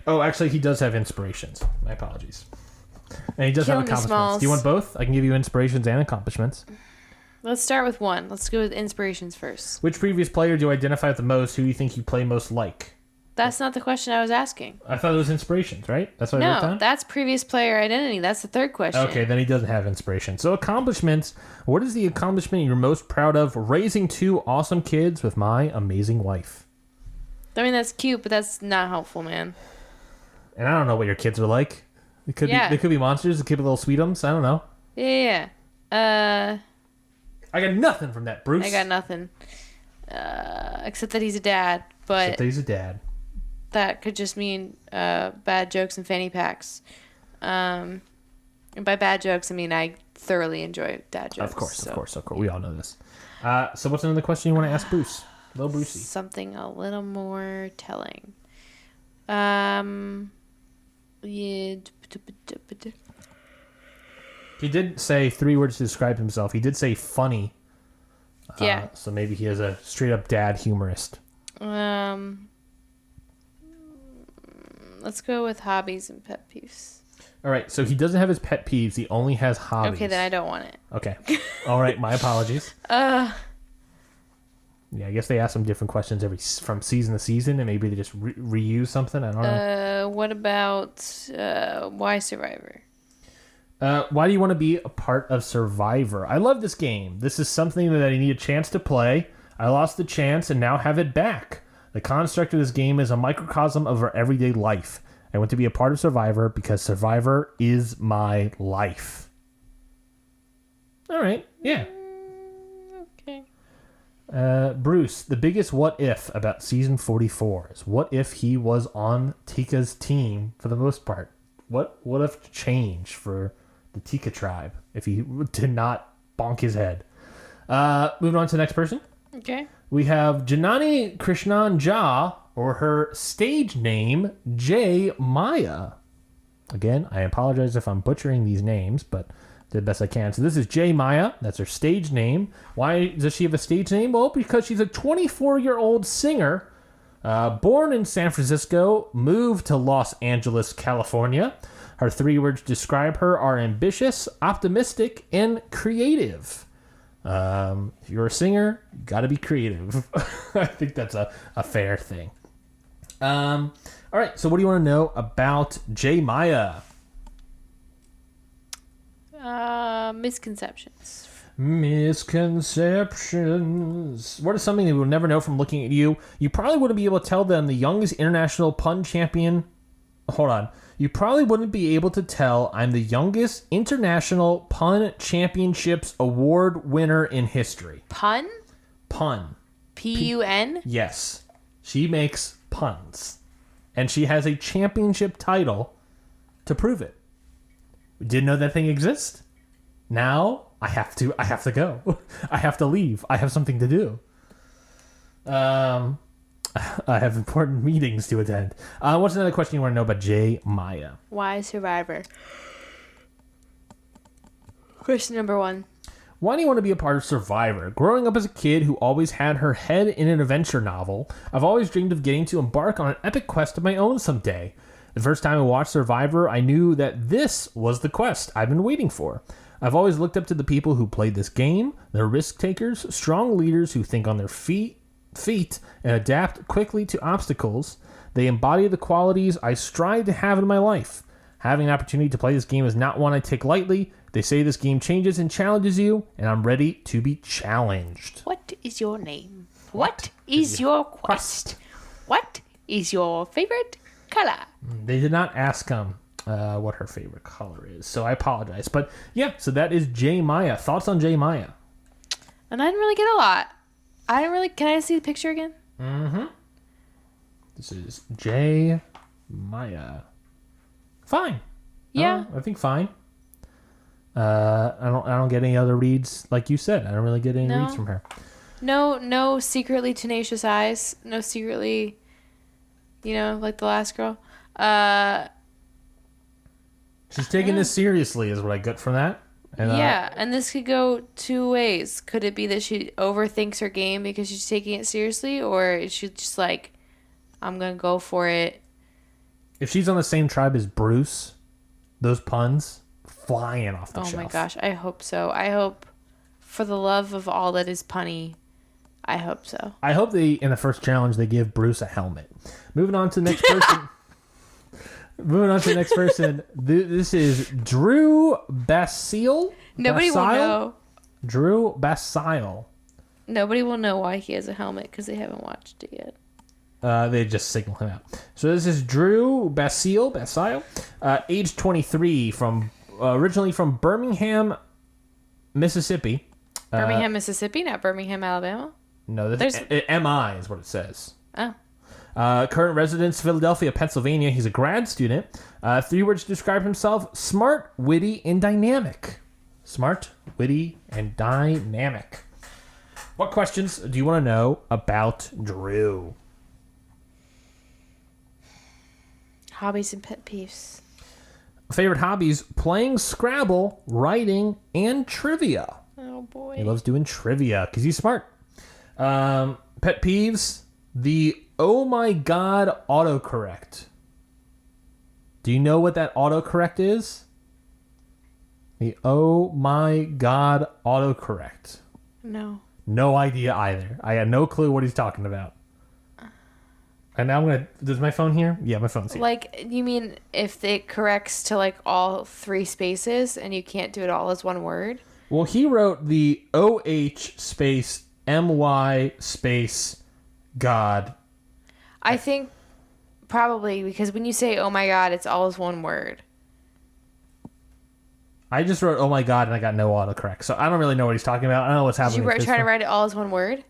Oh, actually, he does have inspirations. My apologies. And he does Kill have me, accomplishments. Smalls. Do you want both? I can give you inspirations and accomplishments. Let's start with one. Let's go with inspirations first. Which previous player do you identify with the most? Who do you think you play most like? That's not the question I was asking. I thought it was inspirations, right? That's what I wrote down? No, that's previous player identity. That's the third question. Okay, then he doesn't have inspiration. So accomplishments. What is the accomplishment you're most proud of raising two awesome kids with my amazing wife? I mean, that's cute, but that's not helpful, man. And I don't know what your kids are like. They could be monsters. They could be little sweetums. I don't know. Yeah. I got nothing from that, Bruce. I got nothing. Except that he's a dad. But Except that he's a dad. That could just mean bad jokes and fanny packs. And by bad jokes, I mean I thoroughly enjoy dad jokes. Of course. We all know this. So what's another question you want to ask Bruce? Little Brucey. Something a little more telling. Yeah. He did say 3 words to describe himself. He did say funny. Yeah. So maybe he is a straight up dad humorist. Let's go with hobbies and pet peeves. All right. So he doesn't have his pet peeves. He only has hobbies. Okay, then I don't want it. Okay. All right. My apologies. Yeah, I guess they ask him different questions from season to season, and maybe they just reuse something. I don't know. What about why Survivor? Why do you want to be a part of Survivor? I love this game. This is something that I need a chance to play. I lost the chance and now have it back. The construct of this game is a microcosm of our everyday life. I want to be a part of Survivor because Survivor is my life. All right. Yeah. Okay. Bruce, the biggest what if about season 44 is what if he was on Tika's team for the most part? What would have changed for the Tika tribe if he did not bonk his head? Moving on to the next person. Okay. We have Janani Krishnan Jha, or her stage name, J Maya. Again, I apologize if I'm butchering these names, but did the best I can. So this is J Maya. That's her stage name. Why does she have a stage name? Well, because she's a 24-year-old singer, born in San Francisco, moved to Los Angeles, California. Her 3 words to describe her are ambitious, optimistic, and creative. If you're a singer, you got to be creative. I think that's a fair thing. All right, so what do you want to know about J Maya? Misconceptions. What is something they will never know from looking at you? You probably wouldn't be able to tell them the youngest international pun champion. Hold on. You probably wouldn't be able to tell I'm the youngest international pun championships award winner in history. Pun? Pun. P-U-N? Yes. She makes puns. And she has a championship title to prove it. Didn't know that thing exists? Now I have to go. I have to leave. I have something to do. I have important meetings to attend. What's another question you want to know about J Maya? Why Survivor? Question number 1. Why do you want to be a part of Survivor? Growing up as a kid who always had her head in an adventure novel, I've always dreamed of getting to embark on an epic quest of my own someday. The first time I watched Survivor, I knew that this was the quest I've been waiting for. I've always looked up to the people who played this game. They're risk takers, strong leaders who think on their feet and adapt quickly to obstacles. They embody the qualities I strive to have in my life. Having an opportunity to play this game is not one I take lightly. They say this game changes and challenges you, and I'm ready to be challenged. What is your name? What is your quest? What is your favorite color? They did not ask what her favorite color is, so I apologize. But yeah, so that is J Maya. Thoughts on J Maya? And I didn't really get a lot. Can I see the picture again? Mm-hmm. This is J Maya. Fine. Yeah. I think fine. I don't get any other reads like you said. I don't really get any reads from her. No secretly tenacious eyes. No secretly, like the last girl. She's taking this seriously is what I get from that. And, and this could go 2 ways. Could it be that she overthinks her game because she's taking it seriously, or is she just like I'm going to go for it. If she's on the same tribe as Bruce, those puns flying off the shelf. Oh my gosh, I hope so. I hope, for the love of all that is punny, I hope so. I hope in the first challenge, they give Bruce a helmet. Moving on to the next person. This is Drew Basile. Nobody will know. Drew Basile. Nobody will know why he has a helmet because they haven't watched it yet. They just signal him out. So this is Drew Basile, age 23, originally from Birmingham, Mississippi. Birmingham, Mississippi, not Birmingham, Alabama? No, MI is what it says. Oh. Current residence, Philadelphia, Pennsylvania. He's a grad student. 3 words to describe himself: smart, witty, and dynamic. Smart, witty, and dynamic. What questions do you want to know about Drew? Hobbies and pet peeves. Favorite hobbies: playing Scrabble, writing, and trivia. Oh, boy. He loves doing trivia because he's smart. Pet peeves: the oh my god autocorrect. Do you know what that autocorrect is? The oh my god autocorrect. No. No idea either. I had no clue what he's talking about. And now I'm going to... Does my phone here? Yeah, my phone's here. Like, you mean if it corrects to, like, all 3 spaces and you can't do it all as one word? Well, he wrote the OH space MY space God. I think probably because when you say, oh my god, it's all as one word. I just wrote, oh my god, and I got no autocorrect. So I don't really know what he's talking about. I don't know what's happening. Did you try to write it all as one word?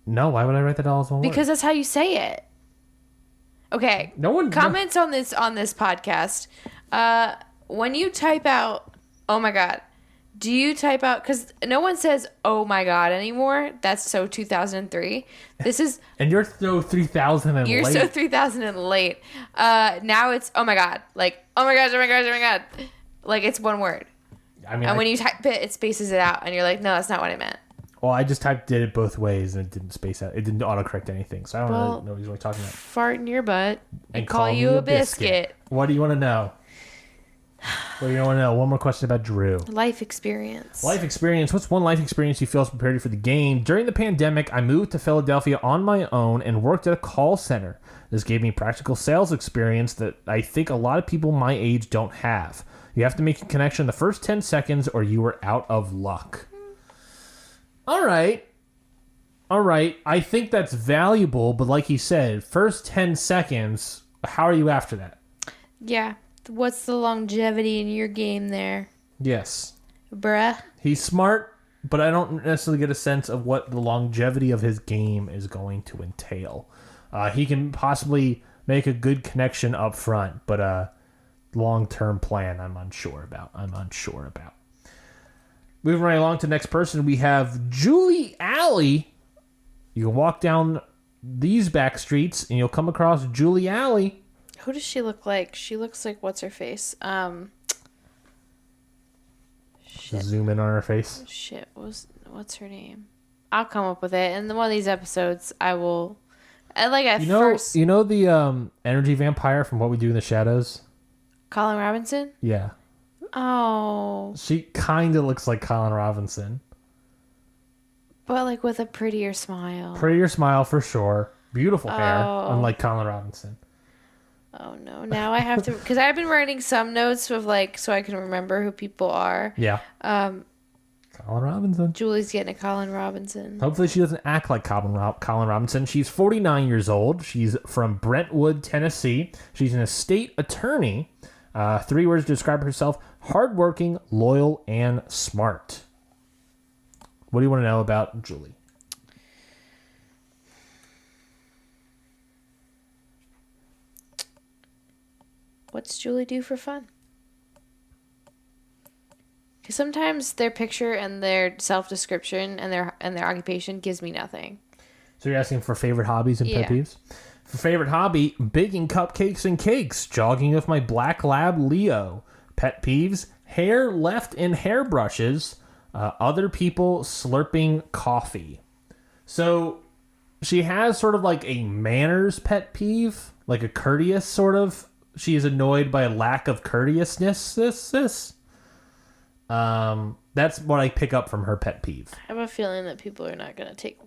No, why would I write that all as one word? Because that's how you say it. Okay. Comments on this podcast. When you type out, oh my god, do you type out, because no one says, oh my god anymore. That's so 2003. This is... And you're so 3000 and You're late. so 3000 and late. Now it's, oh my god. Like, oh my gosh, oh my gosh, oh my god. Like, it's one word. I mean, and when you type it, it spaces it out. And you're like, no, that's not what I meant. Well, I just did it both ways, and it didn't space out. It didn't autocorrect anything. So I don't really know what he's really talking about. Fart in your butt and call you a biscuit. What do you want to know? What do you want to know? One more question about Drew. Life experience. Life experience. What's one life experience you feel has prepared you for the game? During the pandemic, I moved to Philadelphia on my own and worked at a call center. This gave me practical sales experience that I think a lot of people my age don't have. You have to make a connection the first 10 seconds or you are out of luck. All right. I think that's valuable, but like he said, first 10 seconds, how are you after that? Yeah. What's the longevity in your game there? Yes. Bruh. He's smart, but I don't necessarily get a sense of what the longevity of his game is going to entail. He can possibly make a good connection up front, but long-term plan I'm unsure about. Moving right along to the next person, we have Julie Alley. You can walk down these back streets and you'll come across Julie Alley. Who does she look like? She looks like, what's her face? Shit. Zoom in on her face. Shit, what's her name? I'll come up with it. In one of these episodes, I will... first... You know the energy vampire from What We Do in the Shadows? Colin Robinson? Yeah. Oh. She kind of looks like Colin Robinson. But like with a prettier smile. Prettier smile for sure. Beautiful hair, unlike Colin Robinson. Oh no. Now I have to, because I've been writing some notes of like, so I can remember who people are. Yeah. Colin Robinson. Julie's getting a Colin Robinson. Hopefully she doesn't act like Colin Robinson. She's 49 years old. She's from Brentwood, Tennessee. She's an estate attorney. 3 words to describe herself: hardworking, loyal, and smart. What do you want to know about Julie? What's Julie do for fun? Because sometimes their picture and their self-description and their occupation gives me nothing. So you're asking for favorite hobbies and pet peeves? For favorite hobby, baking cupcakes and cakes, jogging with my black lab Leo. Pet peeves, hair left in hairbrushes, other people slurping coffee. So she has sort of like a manners pet peeve, like a courteous sort of. She is annoyed by a lack of courteousness. That's what I pick up from her pet peeve. I have a feeling that people are not going to take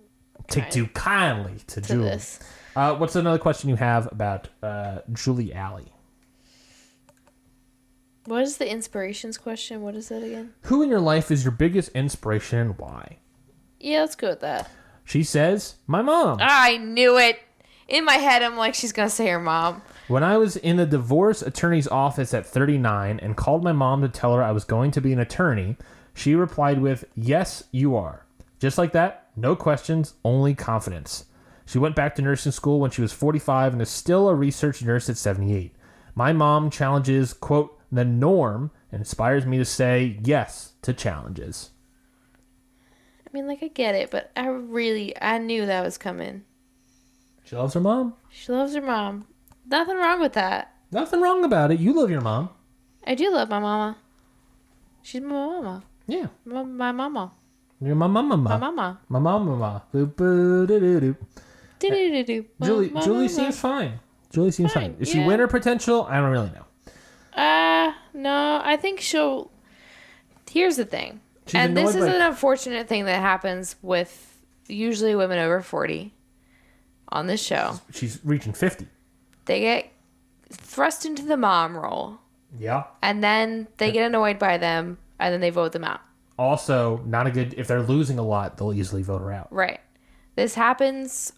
too kindly to Julie. This. What's another question you have about Julie Alley? What is the inspirations question? What is that again? Who in your life is your biggest inspiration and why? Yeah, let's go with that. She says, my mom. I knew it. In my head, I'm like, she's going to say her mom. When I was in the divorce attorney's office at 39 and called my mom to tell her I was going to be an attorney, she replied with, yes, you are. Just like that, no questions, only confidence. She went back to nursing school when she was 45 and is still a research nurse at 78. My mom challenges, quote, the norm and inspires me to say yes to challenges. I mean, like, I get it, but I knew that was coming. She loves her mom. She loves her mom. Nothing wrong with that. Nothing wrong about it. You love your mom. I do love my mama. She's my mama. Yeah. My mama. You're my mama. My mama. My mama. Julie seems fine. Julie seems fine. Is she winner potential? I don't really know. No. I think she'll... Here's the thing. And this is an unfortunate thing that happens with usually women over 40 on this show. She's reaching 50. They get thrust into the mom role. Yeah. And then they get annoyed by them, and then they vote them out. Also, not a good... If they're losing a lot, they'll easily vote her out. Right. This happens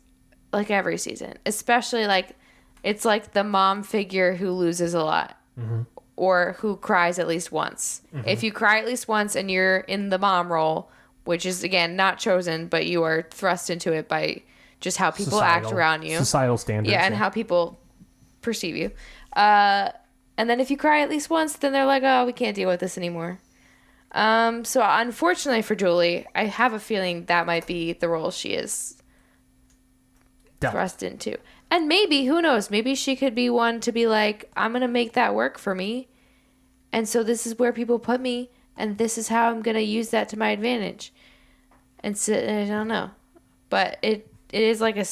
like every season. Especially like... It's like the mom figure who loses a lot. Mm-hmm. Or who cries at least once. Mm-hmm. If you cry at least once and you're in the mom role, which is, again, not chosen, but you are thrust into it by just how people act around you. Societal standards. Yeah, and how people perceive you. And then if you cry at least once, then they're like, oh, we can't deal with this anymore. So unfortunately for Julie, I have a feeling that might be the role she is thrust into. And maybe, who knows, maybe she could be one to be like, I'm going to make that work for me. And so this is where people put me, and this is how I'm going to use that to my advantage. And so, I don't know. But it is like a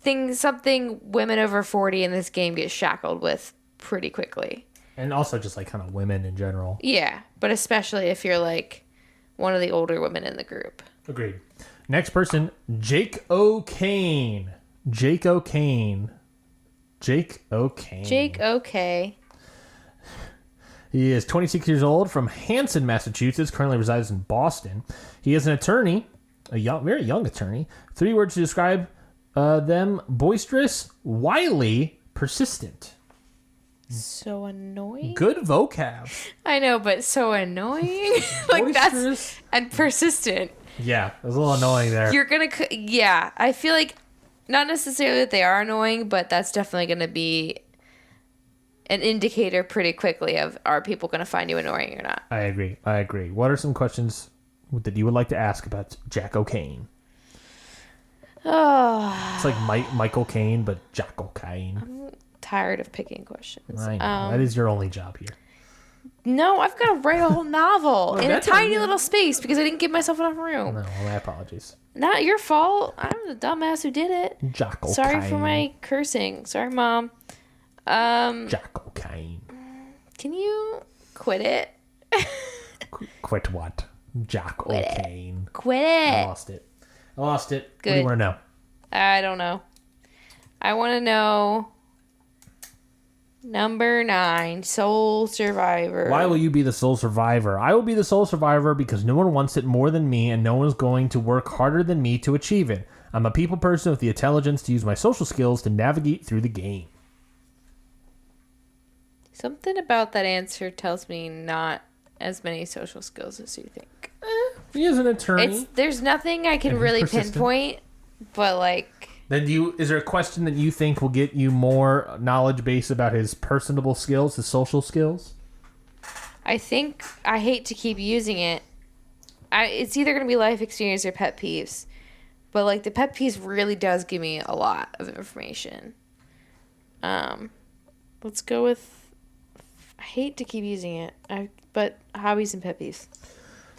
thing, something women over 40 in this game get shackled with pretty quickly. And also just like kind of women in general. Yeah, but especially if you're like one of the older women in the group. Agreed. Next person, Jake O'Kane. Jake O'Kane. He is 26 years old from Hanson, Massachusetts, currently resides in Boston. He is an attorney, very young attorney. 3 words to describe them: boisterous, wily, persistent. So annoying. Good vocab. I know, but so annoying. Like boisterous. And persistent. Yeah, it was a little annoying there. You're going to... Yeah, I feel like not necessarily that they are annoying, but that's definitely going to be an indicator pretty quickly of are people going to find you annoying or not. I agree. What are some questions that you would like to ask about Jack O'Kane? Oh. It's like Michael Caine, but Jack O'Kane. I'm tired of picking questions. I know. That is your only job here. No, I've got to write a whole novel in a tiny little space because I didn't give myself enough room. No, my apologies. Not your fault. I'm the dumbass who did it. Jack O'Kane. Sorry for my cursing. Sorry, Mom. Jack O'Kane. Can you quit it? Quit what? Jack O'Kane. Quit it. I lost it. Good. What do you want to know? I don't know. I want to know... Number 9, Sole Survivor. Why will you be the sole survivor? I will be the sole survivor because no one wants it more than me and no one is going to work harder than me to achieve it. I'm a people person with the intelligence to use my social skills to navigate through the game. Something about that answer tells me not as many social skills as you think. He is an attorney. There's nothing I can really pinpoint, but like... Then is there a question that you think will get you more knowledge base about his personable skills, his social skills? I think I hate to keep using it. It's either going to be life experience or pet peeves. But like the pet peeves really does give me a lot of information. Let's go with... I hate to keep using it, but hobbies and pet peeves.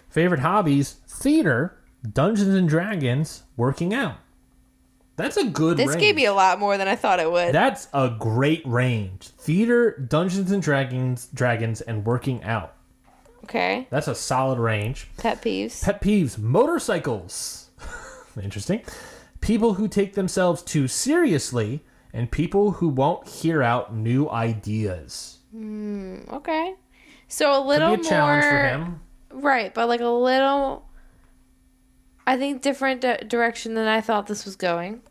Favorite hobbies, theater, Dungeons and Dragons, working out. That's a good range. This gave me a lot more than I thought it would. That's a great range. Theater, Dungeons and Dragons, and working out. Okay. That's a solid range. Pet peeves. Pet peeves, motorcycles. Interesting. People who take themselves too seriously, and people who won't hear out new ideas. Okay. So a little Could be a challenge for him. Right, but like a little, I think, different direction than I thought this was going,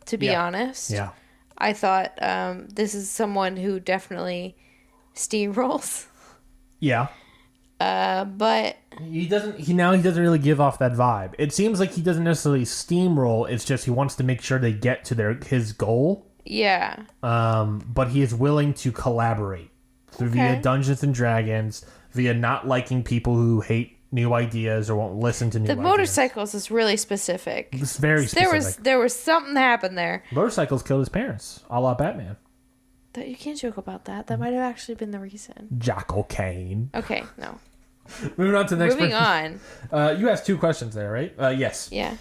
to be honest. Yeah. I thought this is someone who definitely steamrolls. Yeah. But He doesn't really give off that vibe. It seems like he doesn't necessarily steamroll. It's just he wants to make sure they get to his goal. yeah. But he is willing to collaborate via Dungeons and Dragons, via not liking people who hate new ideas or won't listen to new ideas. The motorcycles is really specific. It's very specific. There was something happened there. Motorcycles killed his parents, a la Batman. You can't joke about that. That might have actually been the reason. Jackal Kane. Okay, no. Moving on to the next Moving person. on. You asked 2 questions there, right? Yes. Yeah.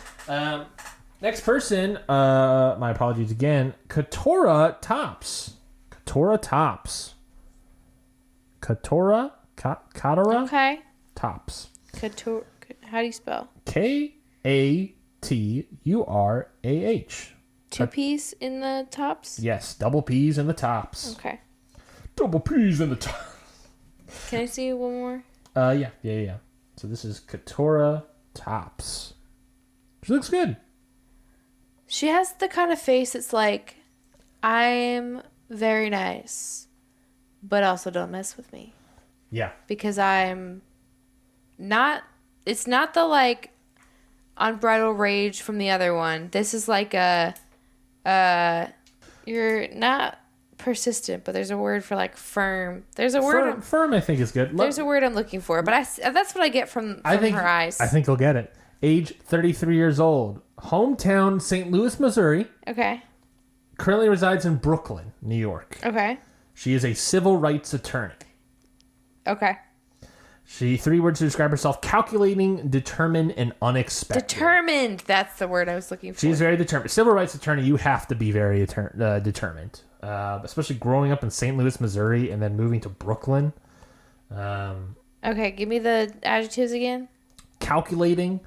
Next person, my apologies again, Katora Tops. Katora Tops. Katora? Okay. Tops. Couture. How do you spell? Katurah. 2 P's in the tops? Yes, double P's in the tops. Okay. Double P's in the top. Can I see one more? Yeah. So this is Katora Tops. She looks good. She has the kind of face that's like, I'm very nice, but also don't mess with me. Yeah. Because I'm not, it's not the like unbridled rage from the other one. This is like you're not persistent, but there's a word for like firm. There's a word. Firm, I think is good. There's a word I'm looking for, but that's what I get from her eyes. I think you'll get it. Age 33 years old. Hometown, St. Louis, Missouri. Okay. Currently resides in Brooklyn, New York. Okay. She is a civil rights attorney. Okay. 3 words to describe herself: calculating, determined, and unexpected. Determined. That's the word I was looking for. She's very determined. Civil rights attorney, you have to be very determined. Especially growing up in St. Louis, Missouri, and then moving to Brooklyn. Okay, give me the adjectives again. Calculating,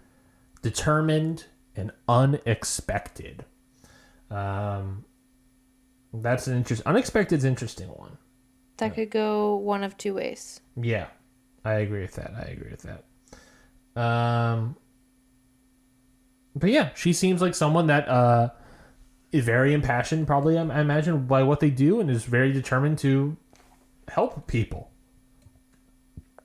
determined, and unexpected. That's an unexpected's an interesting one. That could go one of 2 ways. Yeah, I agree with that. But yeah, she seems like someone that is very impassioned, probably, I imagine, by what they do, and is very determined to help people.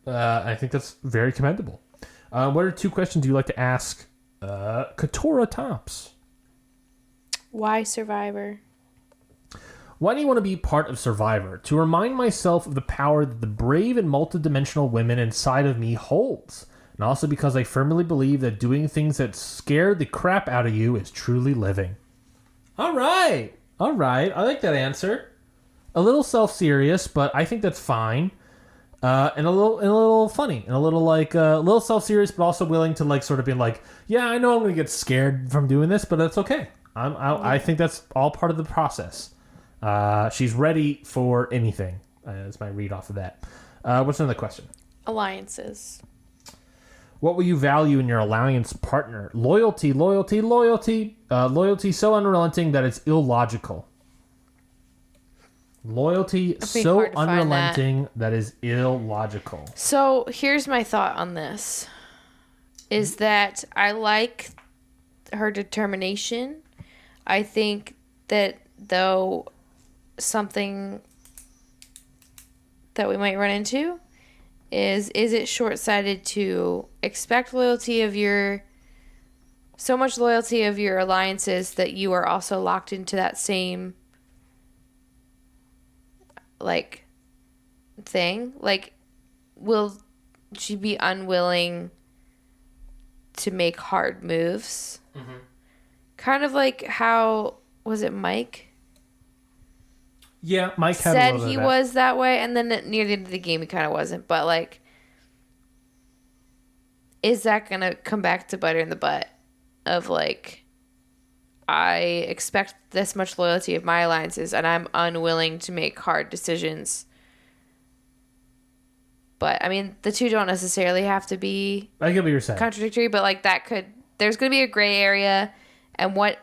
I think that's very commendable. What are 2 questions you like to ask Katora Tops? Why Survivor? Why do you want to be part of Survivor? To remind myself of the power that the brave and multidimensional women inside of me holds. And also because I firmly believe that doing things that scare the crap out of you is truly living. All right. I like that answer. A little self-serious, but I think that's fine. And a little funny, and a little self-serious, but also willing to like sort of be like, yeah, I know I'm going to get scared from doing this, but that's okay. I think that's all part of the process. She's ready for anything. That's my read off of that. What's another question? Alliances. What will you value in your alliance partner? Loyalty. Loyalty so unrelenting that it's illogical. Loyalty so unrelenting that is illogical. So here's my thought on this. Is that I like her determination. I think that though something that we might run into is it short-sighted to expect so much loyalty of your alliances that you are also locked into that same like thing? Like, will she be unwilling to make hard moves? Mm-hmm. Kind of like how, was it Mike? Yeah, Mike had said he was that way, and then near the end of the game he kind of wasn't. But like, is that gonna come back to bite her in the butt? of like, I expect this much loyalty of my alliances, and I'm unwilling to make hard decisions. But I mean, the two don't necessarily have to be I get what you're saying. contradictory, but like there's going to be a gray area, and what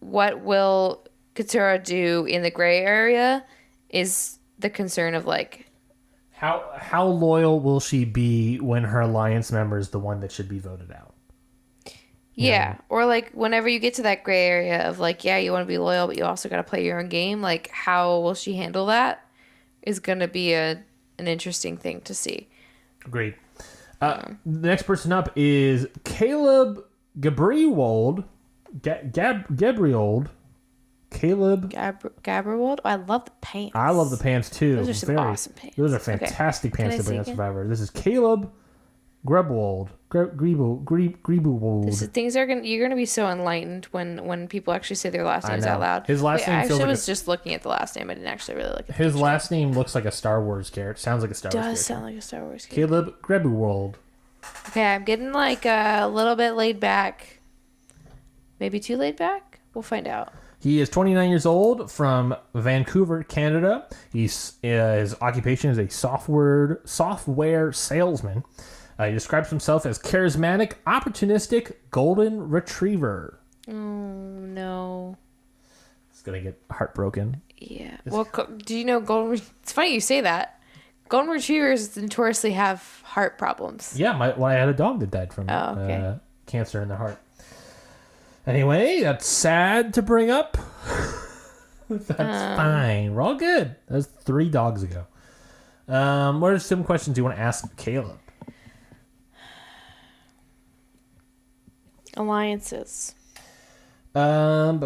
will Katsura do in the gray area is the concern of like, how loyal will she be when her alliance member is the one that should be voted out? yeah, or like whenever you get to that gray area of like, yeah, you want to be loyal, but you also got to play your own game. Like, how will she handle that? Is going to be an interesting thing to see. Agreed. The next person up is Caleb Gabriold. Gabriold. Caleb. Gaberwold? Oh, I love the pants. I love the pants too. Those are some awesome pants. Those are fantastic pants to bring on again? Survivor. This is Caleb Grebwold. Grebold. You're gonna be so enlightened when people actually say their last names out loud. His last name I feels actually like was just looking at the last name. I didn't actually really look at his last name looks like a Star Wars character. Sounds like a Star Wars character. Does sound like a Star Wars character. Caleb Grebold. Okay, I'm getting like a little bit laid back. Maybe too laid back? We'll find out. He is 29 years old from Vancouver, Canada. His occupation is a software salesman. He describes himself as charismatic, opportunistic, golden retriever. Oh, no. It's going to get heartbroken. Yeah. Well, do you know it's funny you say that. Golden retrievers notoriously have heart problems. Yeah, I had a dog that died from cancer in the heart. Anyway, that's sad to bring up. That's fine. We're all good. That was 3 dogs ago. What are some questions you want to ask Caleb? Alliances. What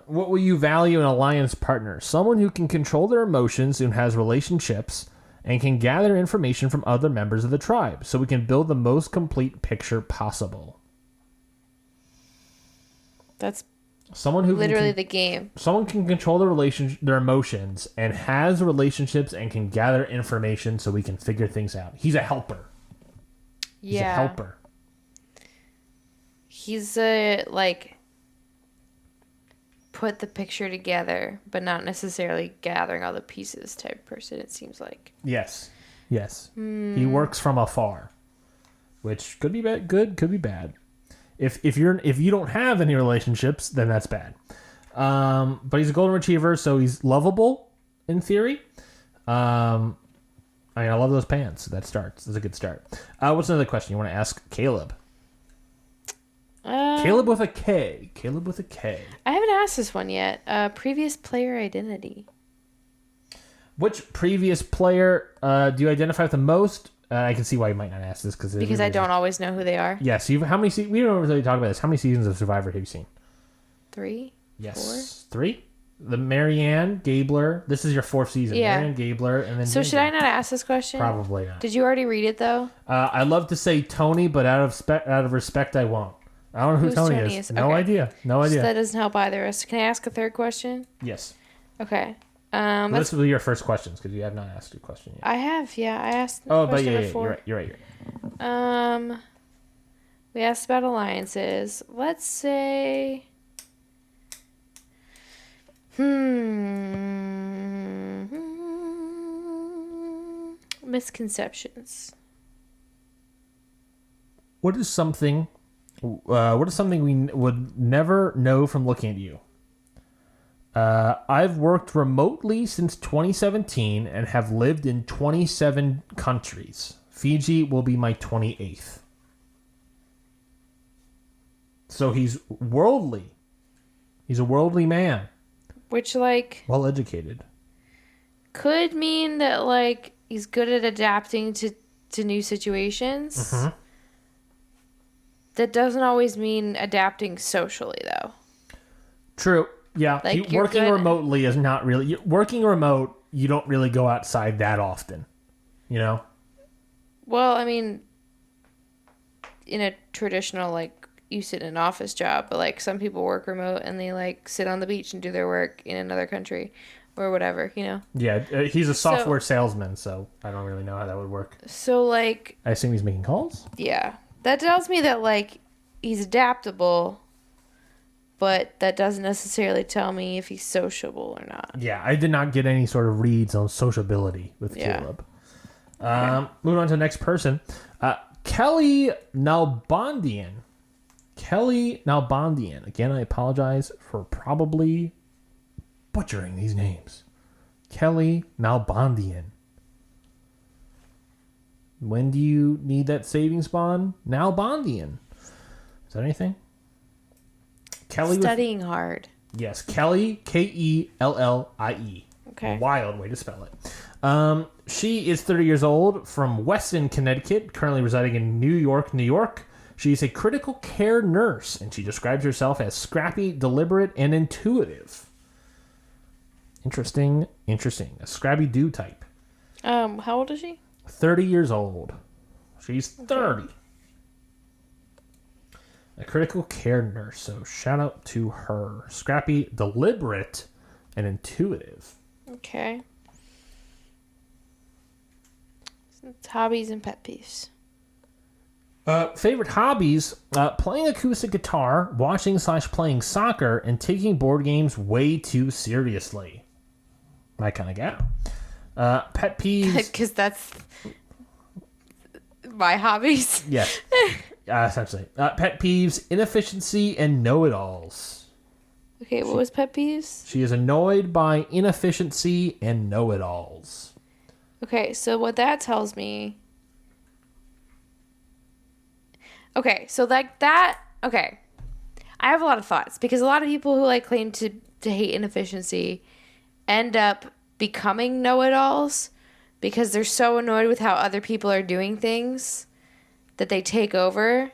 will you value in an alliance partner? Someone who can control their emotions and has relationships and can gather information from other members of the tribe so we can build the most complete picture possible. That's someone who literally the game. Someone can control their emotions and has relationships and can gather information so we can figure things out. He's a helper. He's a helper. He's a, like, put the picture together, but not necessarily gathering all the pieces type person, it seems like. Yes. He works from afar, which could be good, could be bad. If you don't have any relationships, then that's bad. But he's a golden retriever, so he's lovable in theory. I love those pants. That's a good start. What's another question you want to ask Caleb? Caleb with a K. I haven't asked this one yet. Previous player identity. Which previous player do you identify with the most? I can see why you might not ask this because I don't always know who they are. Yeah. So how many? We don't really talk about this. How many seasons of Survivor have you seen? 3. Yes. 4? 3. The Marianne Gabler. This is your 4th season. Yeah. Marianne Gabler, and then. So should I not ask this question? Probably not. Did you already read it though? I'd love to say Tony, but out of respect, I won't. I don't know who Tony is. No idea. So that doesn't help either of us. Can I ask a third question? Yes. Okay. This will be your first questions because you have not asked a question yet. I have, yeah. I asked. But yeah, you're right. We asked about alliances. Let's say. Misconceptions. What is something we would never know from looking at you? I've worked remotely since 2017 and have lived in 27 countries. Fiji will be my 28th. So he's worldly. He's a worldly man. Which, like... well educated. Could mean that, like, he's good at adapting to new situations. Mm-hmm. That doesn't always mean adapting socially, though. True. Yeah. Like, working remotely is not really... Working remote, you don't really go outside that often. You know? Well, I mean, in a traditional, like, you sit in an office job, but, like, some people work remote and they, like, sit on the beach and do their work in another country or whatever, you know? Yeah, he's a software salesman, so I don't really know how that would work. So, like... I assume he's making calls? Yeah. that tells me that, like, he's adaptable, but that doesn't necessarily tell me if he's sociable or not. Yeah, I did not get any sort of reads on sociability with Caleb. Okay. Moving on to the next person. Kelly Nalbandian. Kelly Nalbandian. Again, I apologize for probably butchering these names. Kelly Nalbandian. When do you need that savings bond? Nalbandian. Is that anything? Kelly Studying hard. Yes, Kelly, Kellie. Okay. Wild way to spell it. She is 30 years old, from Weston, Connecticut, currently residing in New York, New York. She's a critical care nurse, and she describes herself as scrappy, deliberate, and intuitive. Interesting. A Scrappy-Doo type. How old is she? 30 years old. She's 30. A critical care nurse, so shout out to her. Scrappy, deliberate, and intuitive. Okay. It's hobbies and pet peeves. Favorite hobbies, playing acoustic guitar, watching/playing soccer, and taking board games way too seriously. My kind of gal. Pet peeves. Because that's my hobbies. Yes. Essentially. Pet peeves, inefficiency, and know-it-alls. Okay, what was pet peeves? She is annoyed by inefficiency and know-it-alls. Okay, so what that tells me... Okay, so like that... Okay. I have a lot of thoughts, because a lot of people who like claim to hate inefficiency end up becoming know-it-alls because they're so annoyed with how other people are doing things that they take over.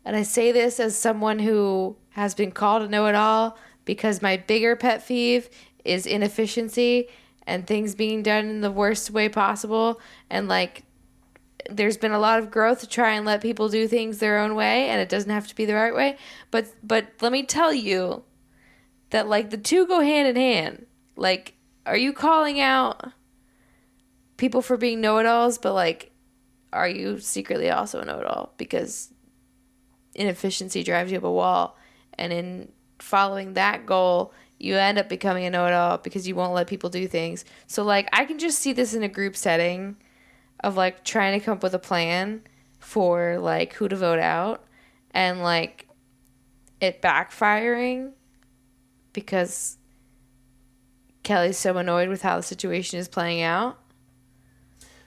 And I say this as someone who has been called a know-it-all because my bigger pet peeve is inefficiency and things being done in the worst way possible. And like, there's been a lot of growth to try and let people do things their own way, and it doesn't have to be the right way. But let me tell you that like the two go hand in hand. Like, are you calling out people for being know-it-alls, but like, are you secretly also a know-it-all? Because inefficiency drives you up a wall, and in following that goal, you end up becoming a know-it-all because you won't let people do things. So like, I can just see this in a group setting of like trying to come up with a plan for like who to vote out, and like it backfiring because Kelly's so annoyed with how the situation is playing out.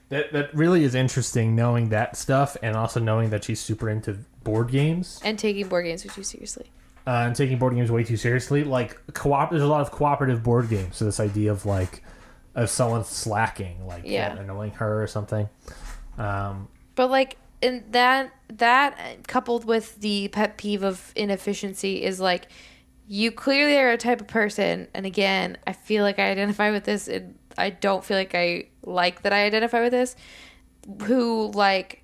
That really is interesting, knowing that stuff, and also knowing that she's super into board games. And taking board games way too seriously. And taking board games way too seriously. Like, there's a lot of cooperative board games. So this idea of, like, of someone slacking, like, annoying her or something. But, like, in that coupled with the pet peeve of inefficiency is, like, you clearly are a type of person, and again, I feel like I identify with this, and I don't feel like I like that I identify with this, who, like,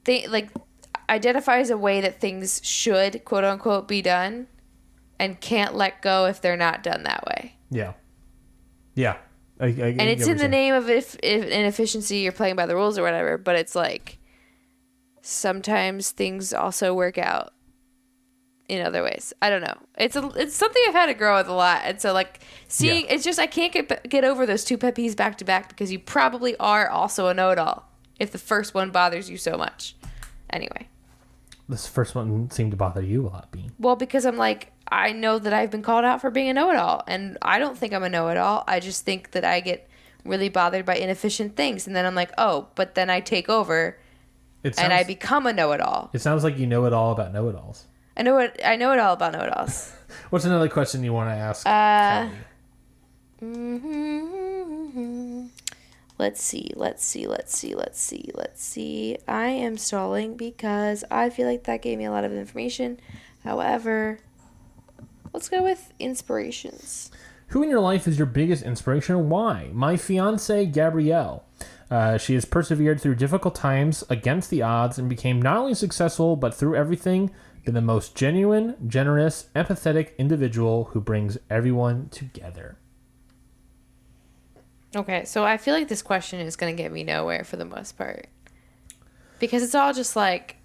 they, like, identifies a way that things should, quote-unquote, be done, and can't let go if they're not done that way. Yeah. Yeah. And it's in the name of if inefficiency, you're playing by the rules or whatever, but it's like, sometimes things also work out in other ways. I don't know. It's something I've had to grow with a lot. And so like seeing, it's just, I can't get over those two pet peeves back to back because you probably are also a know-it-all if the first one bothers you so much. Anyway. This first one seemed to bother you a lot, Bean. Well, because I'm like, I know that I've been called out for being a know-it-all, and I don't think I'm a know-it-all. I just think that I get really bothered by inefficient things, and then I'm like, oh, but then I take over and I become a know-it-all. It sounds like you know it all about know-it-alls. I know it all about know-it-alls. What's another question you want to ask Kelly? Let's see. I am stalling because I feel like that gave me a lot of information. However, let's go with inspirations. Who in your life is your biggest inspiration and why? My fiance, Gabrielle. She has persevered through difficult times against the odds and became not only successful, but through everything, been the most genuine, generous, empathetic individual who brings everyone together. Okay, so I feel like this question is going to get me nowhere for the most part. Because it's all just like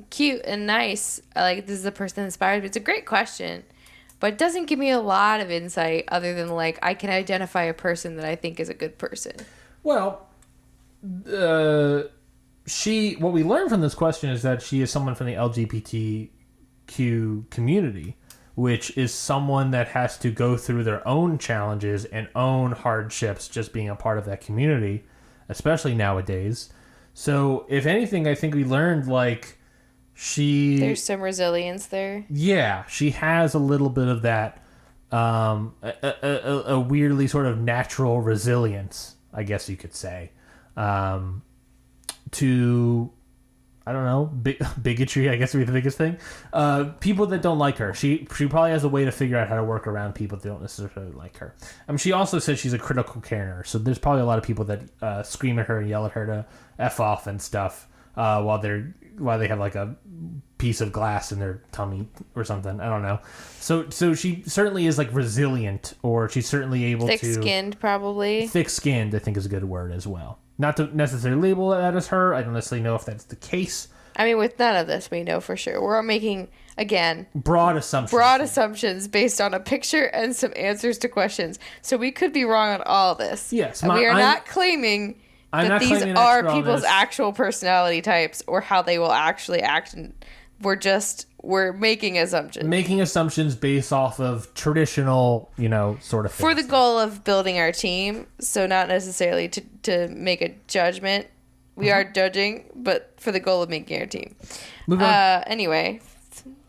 cute and nice. Like, this is the person that inspires me. It's a great question, but it doesn't give me a lot of insight other than like I can identify a person that I think is a good person. Well, what we learned from this question is that she is someone from the LGBTQ community, which is someone that has to go through their own challenges and own hardships just being a part of that community, especially nowadays. So, if anything, I think we learned, like, there's some resilience there. Yeah, she has a little bit of that, a weirdly sort of natural resilience, I guess you could say, to, I don't know, bigotry, I guess would be the biggest thing. People that don't like her. She probably has a way to figure out how to work around people that don't necessarily like her. She also said she's a critical carer, so there's probably a lot of people that scream at her and yell at her to F off and stuff while they have like a piece of glass in their tummy or something. I don't know. So she certainly is like resilient, or she's certainly able to... Thick-skinned, probably. Thick-skinned, I think, is a good word as well. Not to necessarily label that as her. I don't necessarily know if that's the case. I mean, with none of this, we know for sure. We're making, again... Broad assumptions. Broad assumptions based on a picture and some answers to questions. So we could be wrong on all this. Yes. And we are not claiming that these are people's actual personality types or how they will actually act. And we're making assumptions. Making assumptions based off of traditional, sort of things. For the goal of building our team. So not necessarily to make a judgment. We are judging, but for the goal of making our team. Move on. Anyway,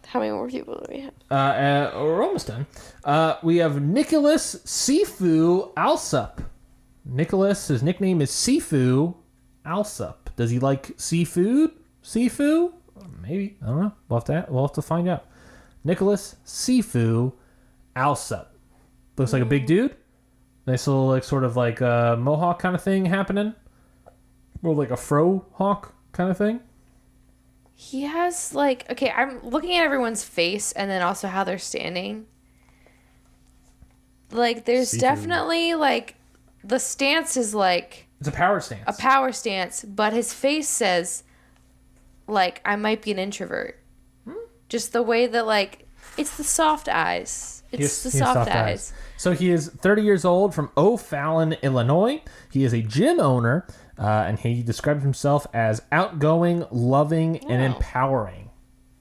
how many more people do we have? We're almost done. We have Nicholas Sifu Alsup. Nicholas, his nickname is Sifu Alsup. Does he like seafood? Sifu? Maybe. I don't know. We'll have to find out. Nicholas Sifu Alsup. Looks like a big dude. Nice little, like, sort of like a mohawk kind of thing happening. Or like a fro hawk kind of thing. He has like... Okay, I'm looking at everyone's face and then also how they're standing. Like, there's definitely like... The stance is like... It's a power stance. A power stance, but his face says, like, I might be an introvert. Just the way that, like... It's the soft eyes. It's the soft eyes. So he is 30 years old from O'Fallon, Illinois. He is a gym owner, and he describes himself as outgoing, loving, and empowering.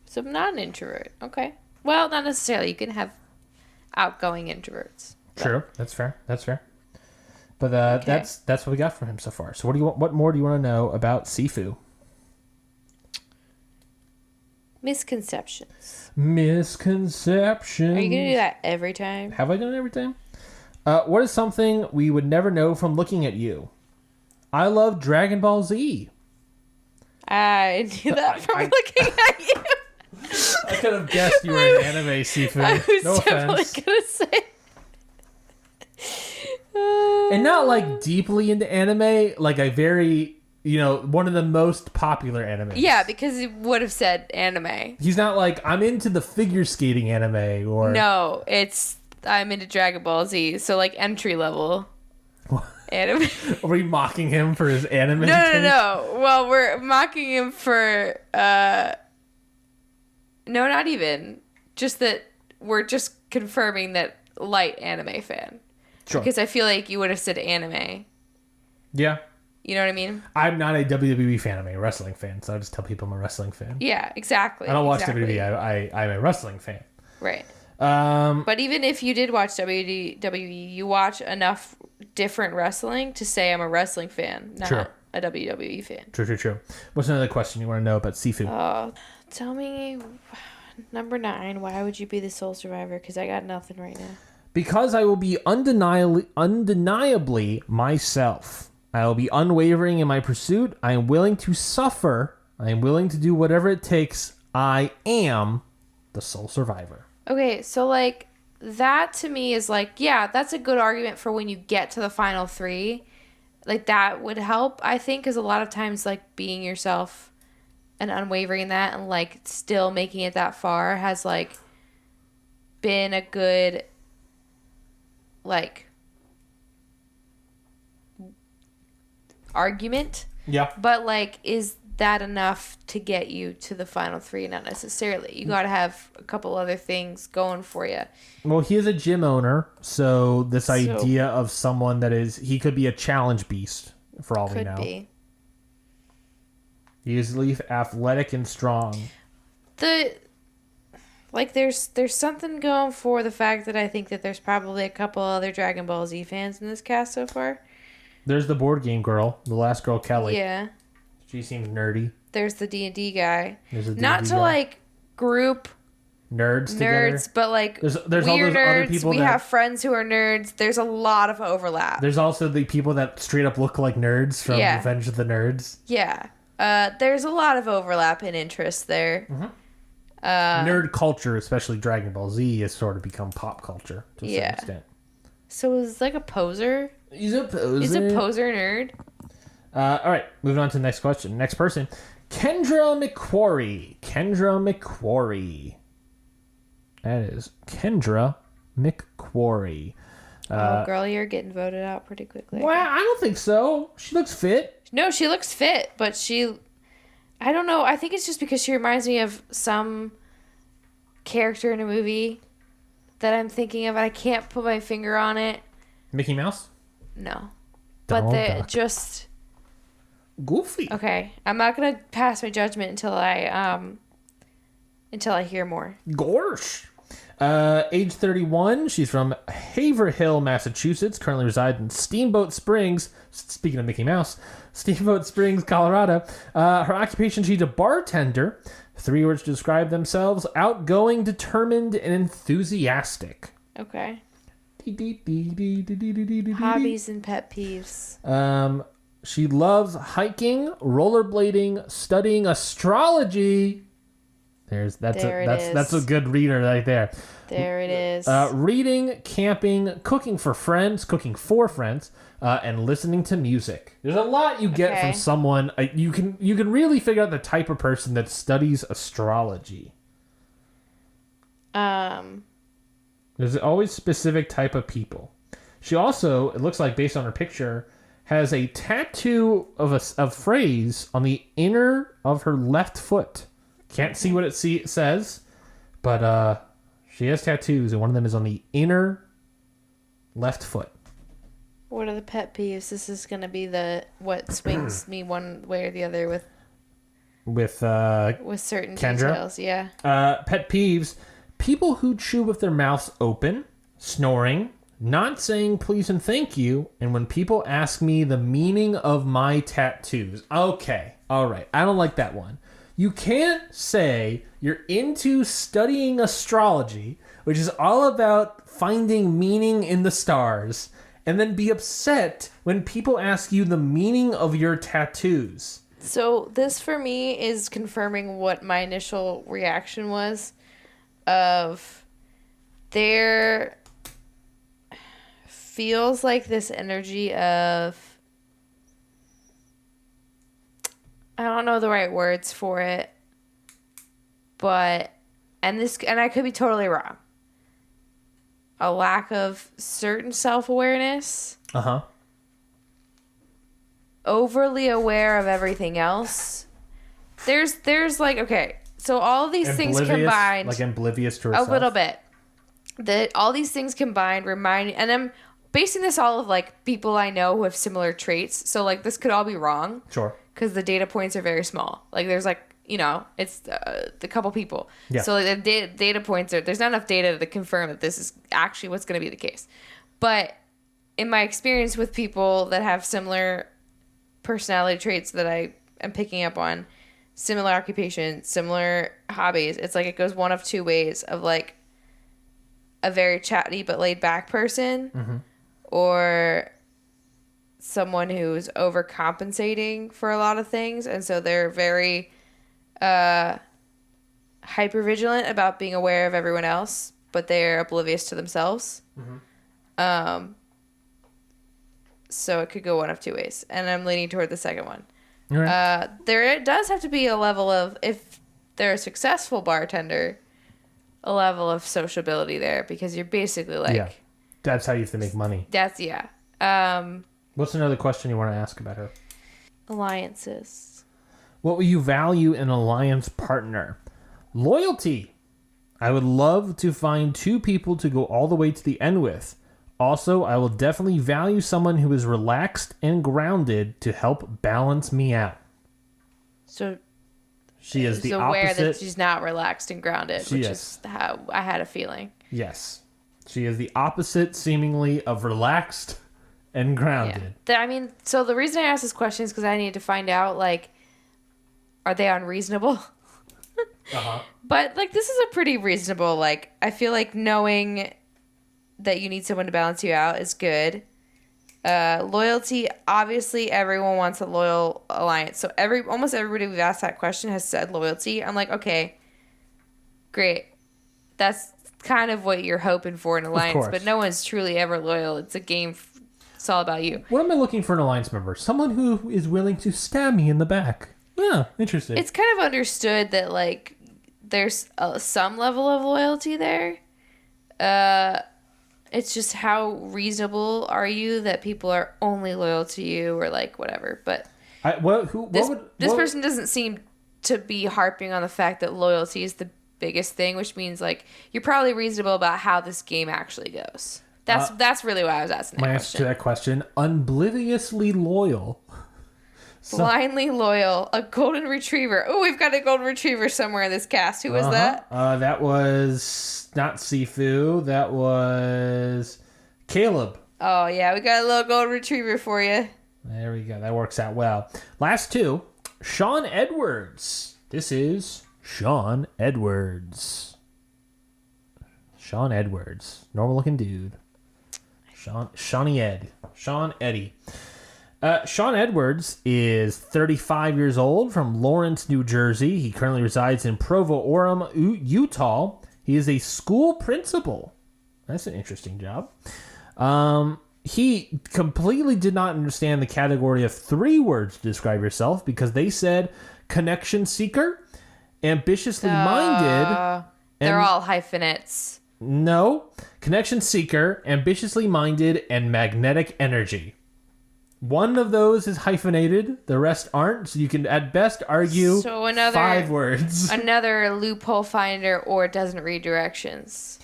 So I'm not an introvert. Okay. Well, not necessarily. You can have outgoing introverts. True. That's fair. But that's what we got from him so far. So what more do you want to know about Sifu? Misconceptions. Are you going to do that every time? Have I done it every time? What is something we would never know from looking at you? I love Dragon Ball Z. I knew that from looking at you. I could have guessed you were an anime Sifu. I was definitely going to say. And not like deeply into anime, like a very, one of the most popular animes. Yeah, because he would have said anime. He's not like, I'm into the figure skating anime or... No, I'm into Dragon Ball Z, so like entry level anime. Are we mocking him for his anime? No. Well, we're mocking him for, no, not even. Just that we're just confirming that light anime fan. Sure. Because I feel like you would have said anime. Yeah. You know what I mean? I'm not a WWE fan. I'm a wrestling fan, so I just tell people I'm a wrestling fan. Yeah, exactly. I don't watch WWE. I'm a wrestling fan. Right. But even if you did watch WWE, you watch enough different wrestling to say I'm a wrestling fan, not a WWE fan. True. What's another question you want to know about Sifu? Tell me, number 9, why would you be the sole survivor? Because I got nothing right now. Because I will be undeniably myself. I will be unwavering in my pursuit. I am willing to suffer. I am willing to do whatever it takes. I am the sole survivor. Okay, so like that to me is like, yeah, that's a good argument for when you get to the final 3. Like that would help, I think, because a lot of times like being yourself and unwavering in that and like still making it that far has like been a good like argument. Yeah. But like, is that enough to get you to the final three? Not necessarily. You got to have a couple other things going for you. Well, he is a gym owner, so this idea of someone that is... He could be a challenge beast, for all we know. Could be. He is athletic and strong. There's something going for the fact that I think that there's probably a couple other Dragon Ball Z fans in this cast so far. There's the board game girl, the last girl, Kelly. Yeah. She seems nerdy. There's the D&D guy. There's a D&D Not to guy. like group nerds together. But like there's we're all those nerds. other people We have friends who are nerds. There's a lot of overlap. There's also the people that straight up look like nerds from Revenge of the Nerds. Yeah. There's a lot of overlap in interest there. Mm-hmm. Nerd culture, especially Dragon Ball Z, has sort of become pop culture to some extent. So is like a poser? He's a poser. He's a poser nerd. All right, moving on to the next question. Next person, Kendra McQuarrie. Kendra McQuarrie. That is Kendra McQuarrie. Girl, you're getting voted out pretty quickly. Well, I don't think so. She looks fit. No, she looks fit, but I don't know. I think it's just because she reminds me of some character in a movie that I'm thinking of, and I can't put my finger on it. Mickey Mouse? No. Donald But they Duck. just... Goofy. Okay. I'm not going to pass my judgment until I hear more. Gorsh. Age 31. She's from Haverhill, Massachusetts. Currently resides in Steamboat Springs. Speaking of Mickey Mouse, Steamboat Springs, Colorado. Her occupation, she's a bartender. 3 words to describe themselves: outgoing, determined, and enthusiastic. Okay. Hobbies and pet peeves. She loves hiking, rollerblading, studying astrology. That's a good reader right there. There it is. Reading, camping, cooking for friends, and listening to music. There's a lot you get from someone. You can really figure out the type of person that studies astrology. There's always specific type of people. She also, it looks like based on her picture, has a tattoo of a phrase on the inner of her left foot. Can't see what it says, but she has tattoos, and one of them is on the inner left foot. What are the pet peeves? This is going to be what swings me one way or the other with certain Kendra? details. Yeah. Pet peeves: people who chew with their mouths open, snoring, not saying please and thank you, and when people ask me the meaning of my tattoos. Okay, all right, I don't like that one. You can't say you're into studying astrology, which is all about finding meaning in the stars, and then be upset when people ask you the meaning of your tattoos. So this for me is confirming what my initial reaction was of there feels like this energy of, I don't know the right words for it, but, and I could be totally wrong. A lack of certain self-awareness. Uh-huh. Overly aware of everything else. There's like, okay, so all of these things combined. Like oblivious to herself. A little bit. All these things combined remind, and I'm basing this all of like people I know who have similar traits. So like this could all be wrong. Sure. Because the data points are very small. Like there's like, it's the couple people. Yeah. So like the data points there's not enough data to confirm that this is actually what's going to be the case. But in my experience with people that have similar personality traits that I am picking up on, similar occupation, similar hobbies, it's like it goes one of two ways of like a very chatty but laid back person, or someone who's overcompensating for a lot of things, and so they're very hypervigilant about being aware of everyone else, but they're oblivious to themselves. So it could go one of two ways, and I'm leaning toward the second one. Right. There does have to be a level of, if they're a successful bartender, a level of sociability there, because you're basically like... Yeah. That's how you have to make money. That's, yeah. What's another question you want to ask about her? Alliances. What will you value in an alliance partner? Loyalty. I would love to find two people to go all the way to the end with. Also, I will definitely value someone who is relaxed and grounded to help balance me out. So she is the aware opposite. that she's not relaxed and grounded, which is how I had a feeling. Yes. She is the opposite, seemingly, of relaxed and grounded. Yeah. I mean, so the reason I asked this question is because I need to find out, like, are they unreasonable? Uh-huh. But, like, this is a pretty reasonable, like, I feel like knowing that you need someone to balance you out is good. Loyalty, obviously everyone wants a loyal alliance. So almost everybody we've asked that question has said loyalty. I'm like, okay, great. That's kind of what you're hoping for in an alliance, but no one's truly ever loyal. It's a game. It's all about you. What am I looking for in an alliance member? Someone who is willing to stab me in the back. Yeah, interesting. It's kind of understood that, like, there's some level of loyalty there. It's just how reasonable are you that people are only loyal to you or, like, whatever. But this person doesn't seem to be harping on the fact that loyalty is the biggest thing, which means, like, you're probably reasonable about how this game actually goes. That's really why I was asking that question. My answer to that question, obliviously loyal. Blindly loyal. A golden retriever. Oh, we've got a golden retriever somewhere in this cast. Who was that? That was not Sifu. That was Caleb. Oh, yeah. We got a little golden retriever for you. There we go. That works out well. Last two. Sean Edwards. This is Sean Edwards. Sean Edwards. Normal looking dude. Shawnee Ed. Sean Eddie. Sean Edwards is 35 years old from Lawrence, New Jersey. He currently resides in Provo, Orem, Utah. He is a school principal. That's an interesting job. He completely did not understand the category of 3 words to describe yourself because they said connection seeker, ambitiously minded. They're all hyphenates. No. Connection seeker, ambitiously minded, and magnetic energy. One of those is hyphenated. The rest aren't. So you can, at best, argue 5 words. Another loophole finder or doesn't read directions.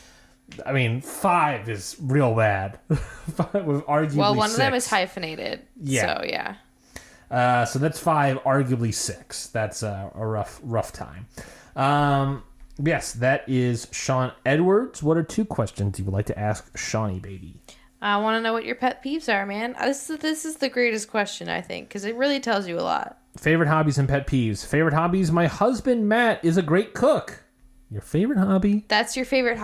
I mean, 5 is real bad. With arguably well, one 6. of them is hyphenated. Yeah. So, yeah. So that's 5, arguably 6. That's a rough time. Yes, that is Sean Edwards. What are 2 questions you would like to ask Shawnee, baby? I want to know what your pet peeves are, man. This is the greatest question, I think, because it really tells you a lot. Favorite hobbies and pet peeves. Favorite hobbies, my husband, Matt, is a great cook. Your favorite hobby? That's your favorite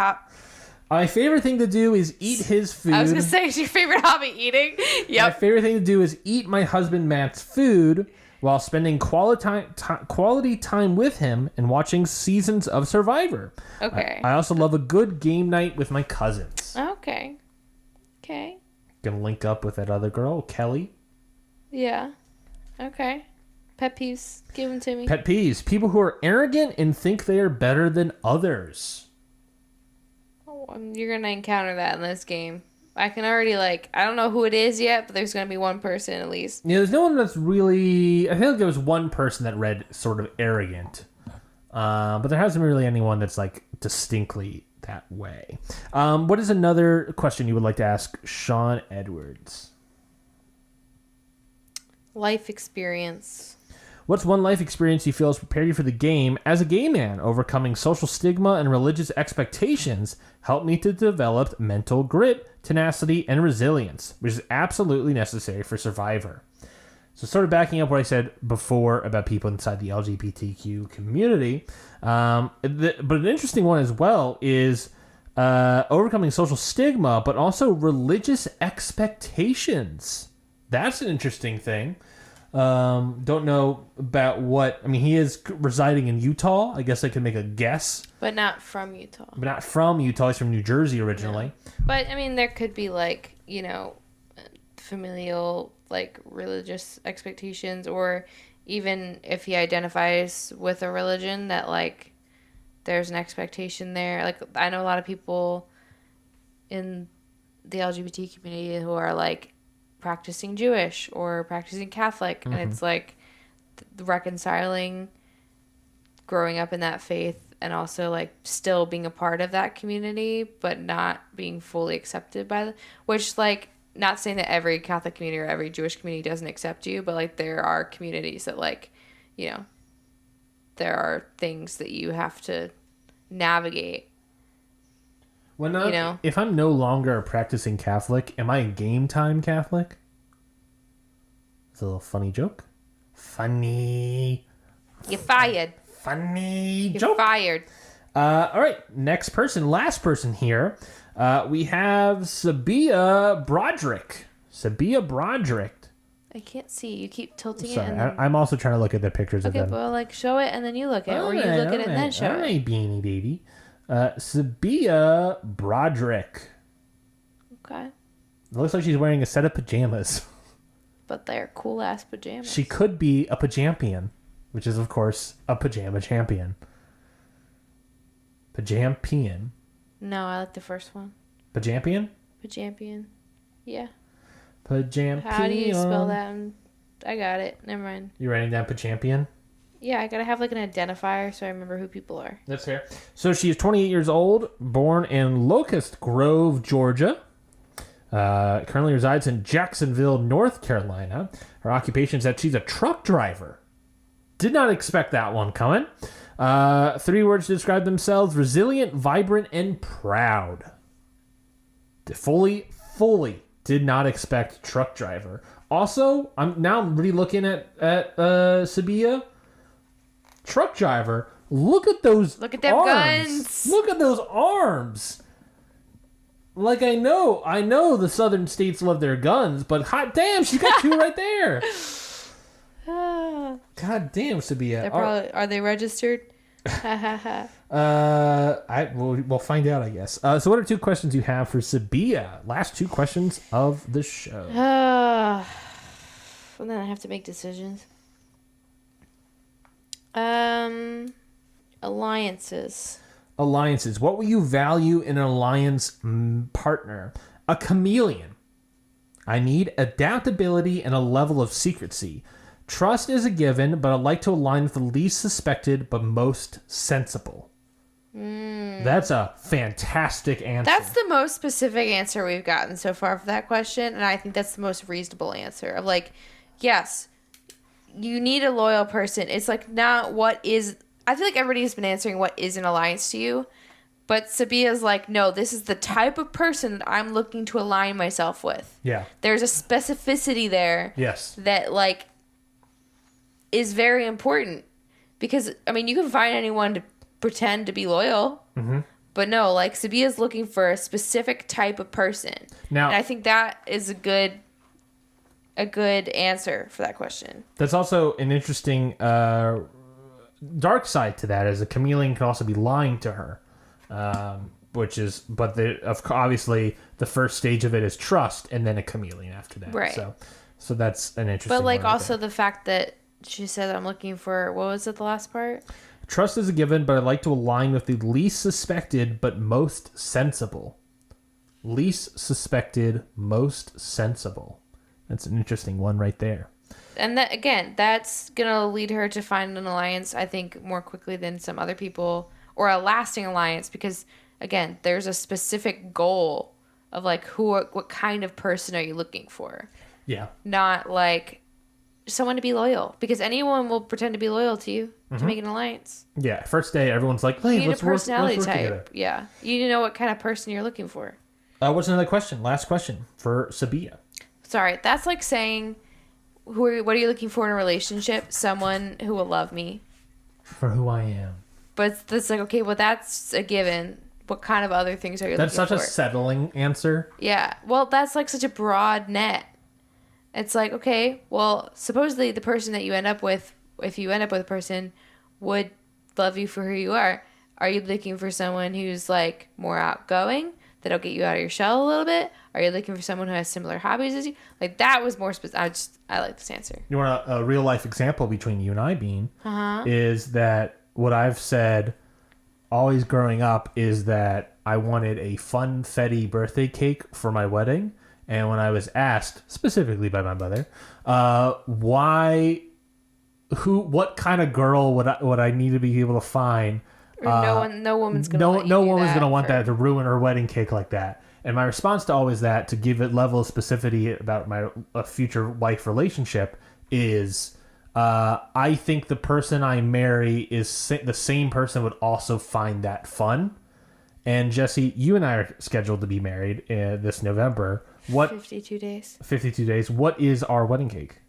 My favorite thing to do is eat his food. I was going to say, is your favorite hobby eating? Yep. My favorite thing to do is eat my husband, Matt's food while spending quality time with him and watching seasons of Survivor. Okay. I also love a good game night with my cousins. Okay. Gonna link up with that other girl, Kelly. Yeah. Okay. Pet peeves. Give them to me. Pet peeves. People who are arrogant and think they are better than others. Oh, you're gonna encounter that in this game. I can already, I don't know who it is yet, but there's gonna be one person at least. Yeah, there's no one that's really... I feel like there was one person that read sort of arrogant. But there hasn't been really anyone that's, distinctly that way. What is another question you would like to ask Sean Edwards? Life experience. What's one life experience you feel has prepared you for the game as a gay man? Overcoming social stigma and religious expectations helped me to develop mental grit, tenacity, and resilience, which is absolutely necessary for Survivor. So sort of backing up what I said before about people inside the LGBTQ community, but an interesting one as well is overcoming social stigma, but also religious expectations. That's an interesting thing. Don't know about what... I mean, he is residing in Utah. I guess I could make a guess. But not from Utah. But not from Utah. He's from New Jersey originally. No. But, I mean, there could be, familial, religious expectations, or even if he identifies with a religion that, there's an expectation there. I know a lot of people in the LGBT community who are, practicing Jewish or practicing Catholic, and it's reconciling growing up in that faith and also like still being a part of that community but not being fully accepted by which like not saying that every Catholic community or every Jewish community doesn't accept you, but like there are communities that like, you know, there are things that you have to navigate. When if I'm no longer a practicing Catholic, am I a game time Catholic? It's a little funny joke. Funny. You're fired. Funny You're joke. fired. All right, next person, last person here. We have Sabia Broderick. Sabia Broderick. I can't see. You keep tilting Sorry, it. And then... I'm also trying to look at the pictures of them. Okay, well, like show it and then you look at it, or you look at it and then show it. All right, Beanie Baby. Sabia Broderick. Okay. It looks like she's wearing a set of pajamas. But they're cool ass pajamas. She could be a pajampion, which is, of course, a pajama champion. Pajampion. No, I like the first one. Pajampion? Pajampion. Yeah. Pajampion. How do you spell that? I got it. Never mind. You writing down pajampion? Yeah, I gotta have like an identifier so I remember who people are. That's fair. So she's 28 years old, born in Locust Grove, Georgia. Currently resides in Jacksonville, North Carolina. Her occupation is that she's a truck driver. Did not expect that one coming. 3 words to describe themselves: resilient, vibrant, and proud. Fully did not expect truck driver. Also, I'm really looking at Sabia. Truck driver. Look at those. Look at them arms. guns. Look at those arms. Like I know the southern states love their guns, but hot damn, she's got 2 right there. God damn, Sabia. Are they registered? We'll find out, I guess. So what are 2 questions you have for Sabia? Last 2 questions of the show. And then I have to make decisions. Alliances. What will you value in an alliance partner? A chameleon. I need adaptability and a level of secrecy. Trust is a given, but I like to align with the least suspected but most sensible. That's a fantastic answer. That's the most specific answer we've gotten so far for that question, and I think that's the most reasonable answer. Of like, yes, you need a loyal person. It's like not what is... I feel like everybody's been answering what is an alliance to you, but Sabia's like, no, this is the type of person that I'm looking to align myself with. Yeah. There's a specificity there. Yes. That like is very important because I mean you can find anyone to pretend to be loyal, but no, like Sabia's looking for a specific type of person. Now, and I think that is a good answer for that question. That's also an interesting dark side to that, as a chameleon can also be lying to her, obviously the first stage of it is trust, and then a chameleon after that. Right. So that's an interesting. But like one right also there. The fact that she said I'm looking for, what was it, the last part? Trust is a given, but I like to align with the least suspected but most sensible. Least suspected, most sensible. That's an interesting one right there. And that, again, that's going to lead her to find an alliance, I think, more quickly than some other people, or a lasting alliance, because, again, there's a specific goal of, like, what kind of person are you looking for? Yeah. Not, like, someone to be loyal, because anyone will pretend to be loyal to you to make an alliance. Yeah, first day, everyone's like, hey, you need let's a personality work type. together. Yeah. You need to know what kind of person you're looking for. What's another question? Last question for Sabia. Sorry, that's like saying... what are you looking for in a relationship? Someone who will love me. For who I am. But it's like, okay, well, that's a given. What kind of other things are you looking for? That's such a settling answer. Yeah. Well, that's like such a broad net. It's like, okay, well, supposedly the person that you end up with, if you end up with a person, would love you for who you are. Are you looking for someone who's like more outgoing? That'll get you out of your shell a little bit? Are you looking for someone who has similar hobbies as you? Like, that was more specific. I like this answer. You want a real life example between you and I, Bean? Is that what I've said always growing up is that I wanted a funfetti birthday cake for my wedding. And when I was asked, specifically by my mother, why what kind of girl would I need to be able to find? No woman's gonna want that to ruin her wedding cake like that. And my response to always that, to give it level of specificity about my future wife relationship, is I think the person I marry is the same person would also find that fun. And Jessie, you and I are scheduled to be married this November. 52 days. 52 days. What is our wedding cake?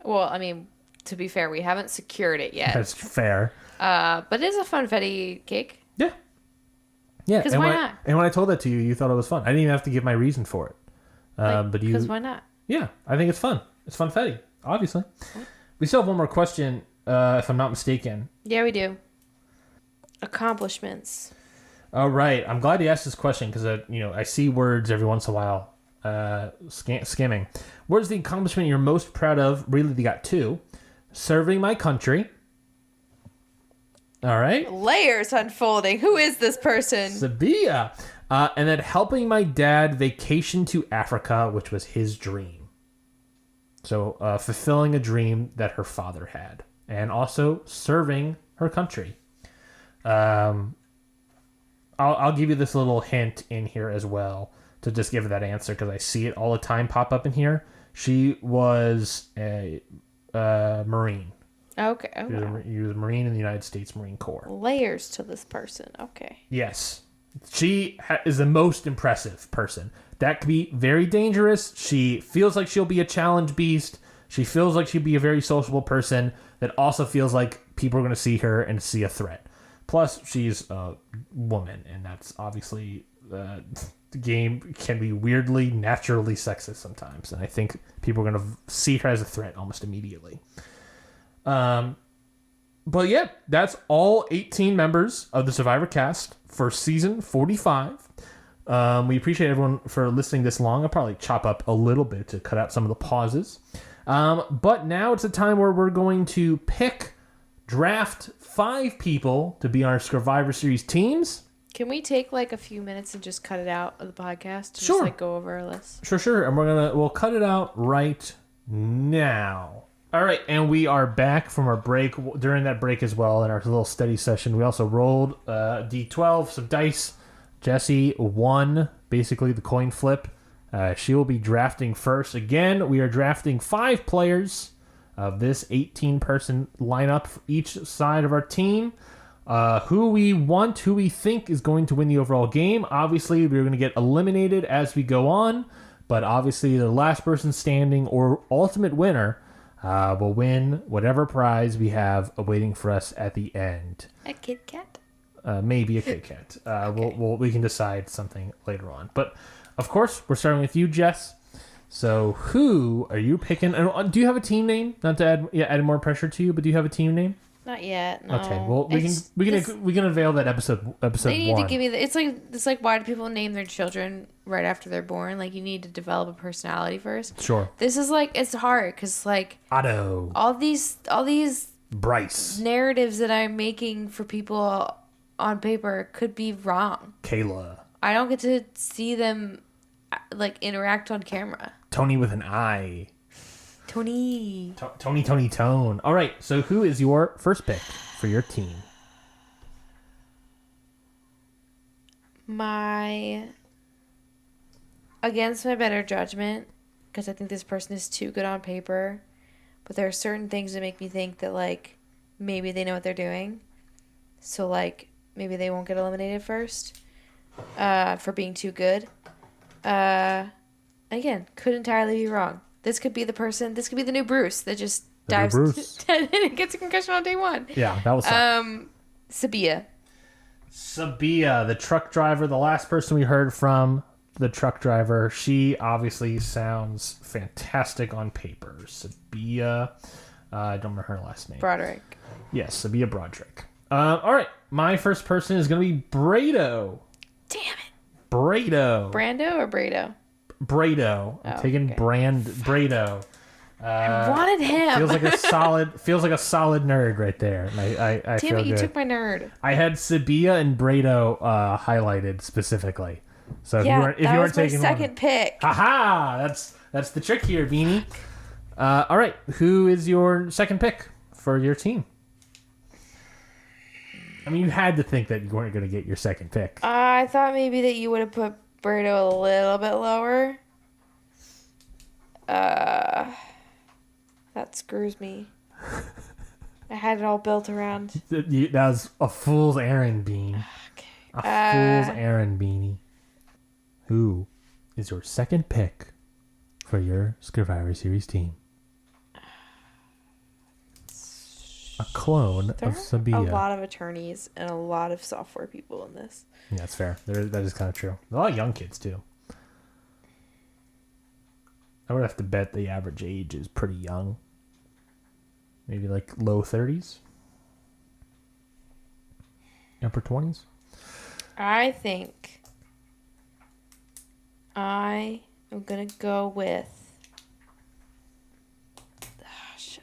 Well, I mean, to be fair, we haven't secured it yet. That's fair. But it is a funfetti cake. Yeah. Yeah. Because why not? And when I told that to you, you thought it was fun. I didn't even have to give my reason for it. Because why not? Yeah, I think it's fun. It's funfetti, obviously. We still have one more question, if I'm not mistaken. Yeah, we do. Accomplishments. All right. I'm glad you asked this question because I see words every once in a while skimming. What is the accomplishment you're most proud of? Really, they got two. Serving my country. All right. Layers unfolding. Who is this person? Sabia. And then helping my dad vacation to Africa, which was his dream. So fulfilling a dream that her father had. And also serving her country. I'll give you this little hint in here as well to just give that answer because I see it all the time pop up in here. She was a Marine. Okay. He was a Marine in the United States Marine Corps. Layers to this person. Okay. Yes. She is the most impressive person. That could be very dangerous. She feels like she'll be a challenge beast. She feels like she'd be a very sociable person that also feels like people are going to see her and see a threat. Plus, she's a woman, and that's obviously the game can be weirdly, naturally sexist sometimes. And I think people are going to see her as a threat almost immediately. But yeah, that's all 18 members of the Survivor cast for season 45. We appreciate everyone for listening this long. I'll probably chop up a little bit to cut out some of the pauses. But now it's a time where we're going to draft 5 people to be our Scurvivor series teams. Can we take like a few minutes and just cut it out of the podcast? To Sure. Just like go over our list. Sure. And we'll cut it out right now. All right, and we are back from our break. During that break as well, in our little study session, we also rolled D12, some dice. Jessie won, basically, the coin flip. She will be drafting first. Again, we are drafting 5 players of this 18-person lineup for each side of our team. Who we think is going to win the overall game. Obviously, we're going to get eliminated as we go on, but obviously the last person standing or ultimate winner will win whatever prize we have awaiting for us at the end. A Kit Kat? Maybe a Kit Kat. Okay. We can decide something later on. But, of course, we're starting with you, Jess. So, who are you picking? And do you have a team name? Not to add more pressure to you, but do you have a team name? Not yet. No. Okay. Well, we can unveil that episode They need 1. to give me it's like why do people name their children right after they're born? Like you need to develop a personality first. Sure. This is like it's hard because like Otto. all these Bryce. narratives that I'm making for people on paper could be wrong. Kayla. I don't get to see them like interact on camera. Tony with an I. Tony. Tone. All right. So who is your first pick for your team? Against my better judgment, because I think this person is too good on paper, but there are certain things that make me think that like maybe they know what they're doing. So like maybe they won't get eliminated first for being too good. Again, could entirely be wrong. This could be the person. This could be the new Bruce that just dives and gets a concussion on day 1. Yeah, that was Sabia, the truck driver, the last person we heard from, the truck driver. She obviously sounds fantastic on paper. Sabia, I don't remember her last name. Broderick. Yes, Sabia Broderick. All right, my first person is going to be Brado. Damn it. Brado. Brando or Brado? Brado. I'm taking Brado. I wanted him. feels like a solid nerd right there. And I Damn feel it, you good. took my nerd. I had Sabia and Brado highlighted specifically. So if you weren't taking my second pick. Haha, that's the trick here, Beanie. All right, who is your second pick for your team? I mean, you had to think that you weren't going to get your second pick. I thought maybe that you would have put Brado a little bit lower. That screws me. I had it all built around. That was a fool's errand, Bean. Okay. A fool's errand, Beanie. Who is your second pick for your Scurvivor Series team? A clone There of are Sabia. a lot of attorneys and a lot of software people in this. Yeah, that's fair. That is kind of true. A lot of young kids, too. I would have to bet the average age is pretty young. Maybe like low 30s? Upper 20s? I think I am going to go with...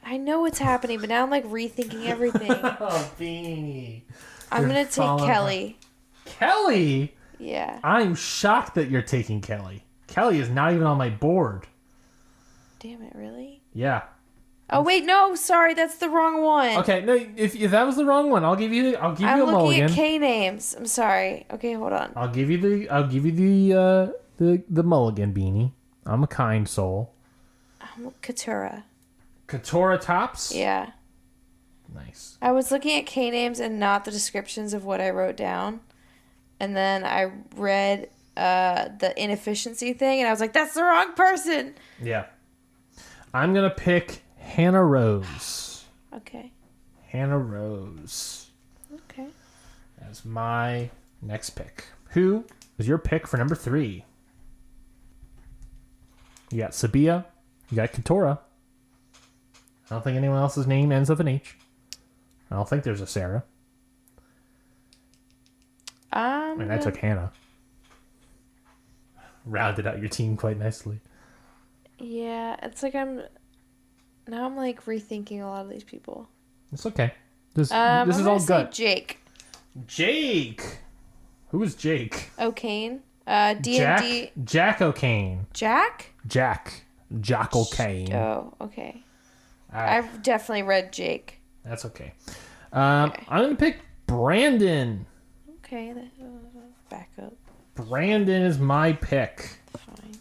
I know what's happening, but now I'm like rethinking everything. Oh, Beanie. I'm going to take Kelly. Kelly? Yeah. I'm shocked that you're taking Kelly. Kelly is not even on my board. Damn it, really? Yeah. Oh, wait, no, sorry, that's the wrong one. Okay, no, if that was the wrong one, I'll give you a mulligan. I'm looking at K names. I'm sorry. Okay, hold on. I'll give you the mulligan, Beanie. I'm a kind soul. I'm Katura. Katora tops? Yeah. Nice. I was looking at K names and not the descriptions of what I wrote down. And then I read the inefficiency thing, and I was like, that's the wrong person. Yeah. I'm going to pick Hannah Rose. Okay. Hannah Rose. Okay. As my next pick. Who is your pick for number 3? You got Sabia. You got Katora. I don't think anyone else's name ends with an H. I don't think there's a Sarah. I mean, I took Hannah. Rounded out your team quite nicely. Yeah, it's like I'm like rethinking a lot of these people. It's okay. This I'm is all say good. Jake. Jake. Who is Jake? O'Kane. D&D. Jack O'Kane. Jack? Jack O'Kane. Oh, okay. I've definitely read Jake. That's okay. I'm going to pick Brandon. Okay, back up. Brandon is my pick. Fine.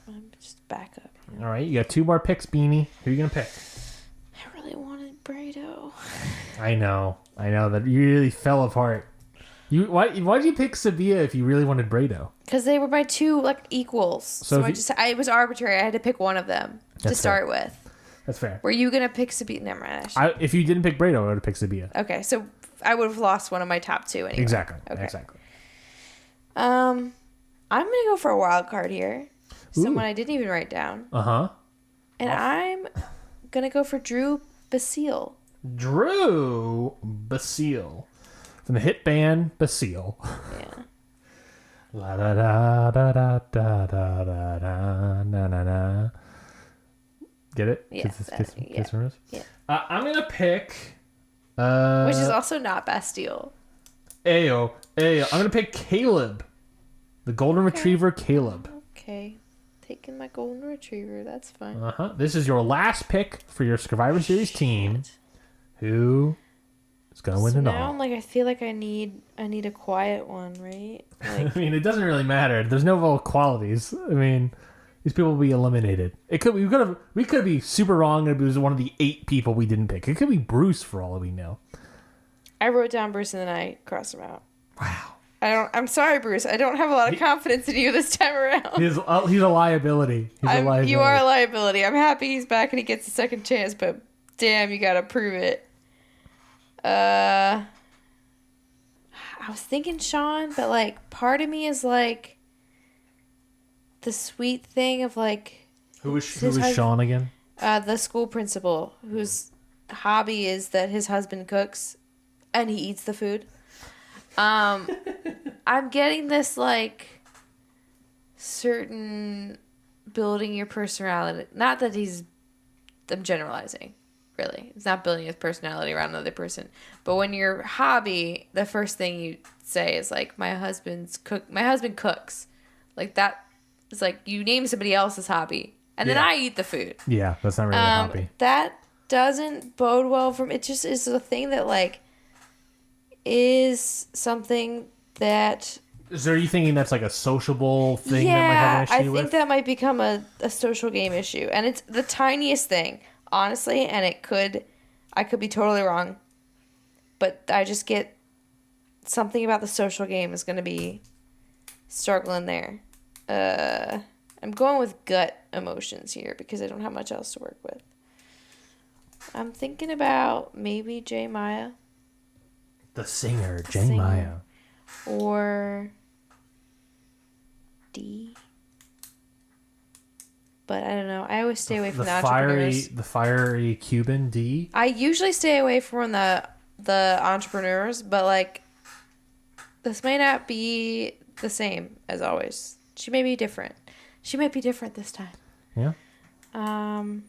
I'm just back up. All right, you got 2 more picks, Beanie. Who are you going to pick? I really wanted Brado. I know that you really fell apart. Why did you pick Sevilla if you really wanted Brado? Because they were my 2 like equals. So it was arbitrary. I had to pick one of them to start with. That's fair. Were you gonna pick Sabia? Never mind. If you didn't pick Brado, I would have picked Sevilla. Okay, so I would have lost one of my top 2 anyway. Exactly. Okay. Exactly. I'm gonna go for a wild card here. Ooh. Someone I didn't even write down. Uh-huh. And I'm gonna go for Drew Basile. Drew Basile. From the hit band Basile. Yeah. La da da da da da da da da na na na. Get it? Yeah. Kiss Rose? Yeah. I'm gonna pick. Which is also not Bastille. Ayo. I'm gonna pick Caleb, the golden retriever Caleb. Okay, taking my golden retriever. That's fine. This is your last pick for your Survivor Series team. Who is gonna win it all? Now I'm like, I feel like I need a quiet one, right? Like, I mean, it doesn't really matter. There's no real qualities. I mean, these people will be eliminated. We could be super wrong, and it was one of the 8 people we didn't pick. It could be Bruce for all we know. I wrote down Bruce and then I crossed him out. Wow. I'm sorry, Bruce. I don't have a lot of confidence in you this time around. He's a liability. You are a liability. I'm happy he's back and he gets a second chance, but damn, you gotta prove it. I was thinking Sean, but like part of me is like the sweet thing of like Who is Sean again? The school principal whose hobby is that his husband cooks and he eats the food. I'm getting this like certain building your personality. Not that I'm generalizing, really. It's not building his personality around another person. But when your hobby, the first thing you say is like, my husband cooks. Like that is like you name somebody else's hobby. And then I eat the food. Yeah, that's not really a hobby. That doesn't bode well for me. It just is a thing that, like, is something that... Are you thinking that's like a sociable thing yeah, that might have an issue I with? think that might become a social game issue. And it's the tiniest thing, honestly, and I could be totally wrong. But I just get something about the social game is going to be struggling there. I'm going with gut emotions here because I don't have much else to work with. I'm thinking about maybe J. Maya. The singer, J. Maya. Or D. But I don't know. I always stay away from the entrepreneurs. The fiery Cuban, D. I usually stay away from the entrepreneurs, but, like, this may not be the same as always. She may be different. She might be different this time. Yeah. I'm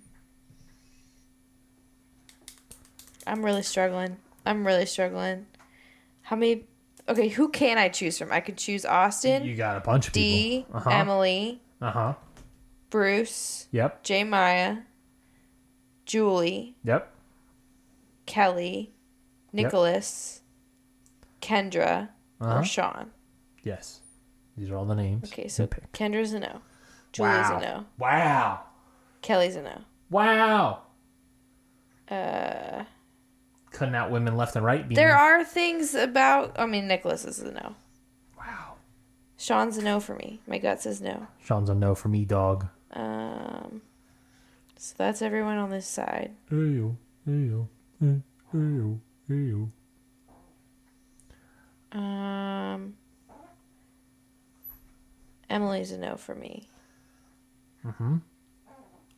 really struggling. How many... Okay, who can I choose from? I could choose Austin. You got a bunch of D, people. Emily. Uh-huh. Bruce. Yep. J. Maya. Julie. Yep. Kelly. Nicholas. Kendra. Uh-huh. Or Sean. Yes. These are all the names. Okay, so Kendra's a no. Julie's a no. Wow. Kelly's a no. Wow. Cutting out women left and right. There are things about... I mean, Nicholas is a no. Wow. Sean's a no for me. My gut says no. Sean's a no for me, dog. So that's everyone on this side. Ew. Emily's a no for me. Mm-hmm.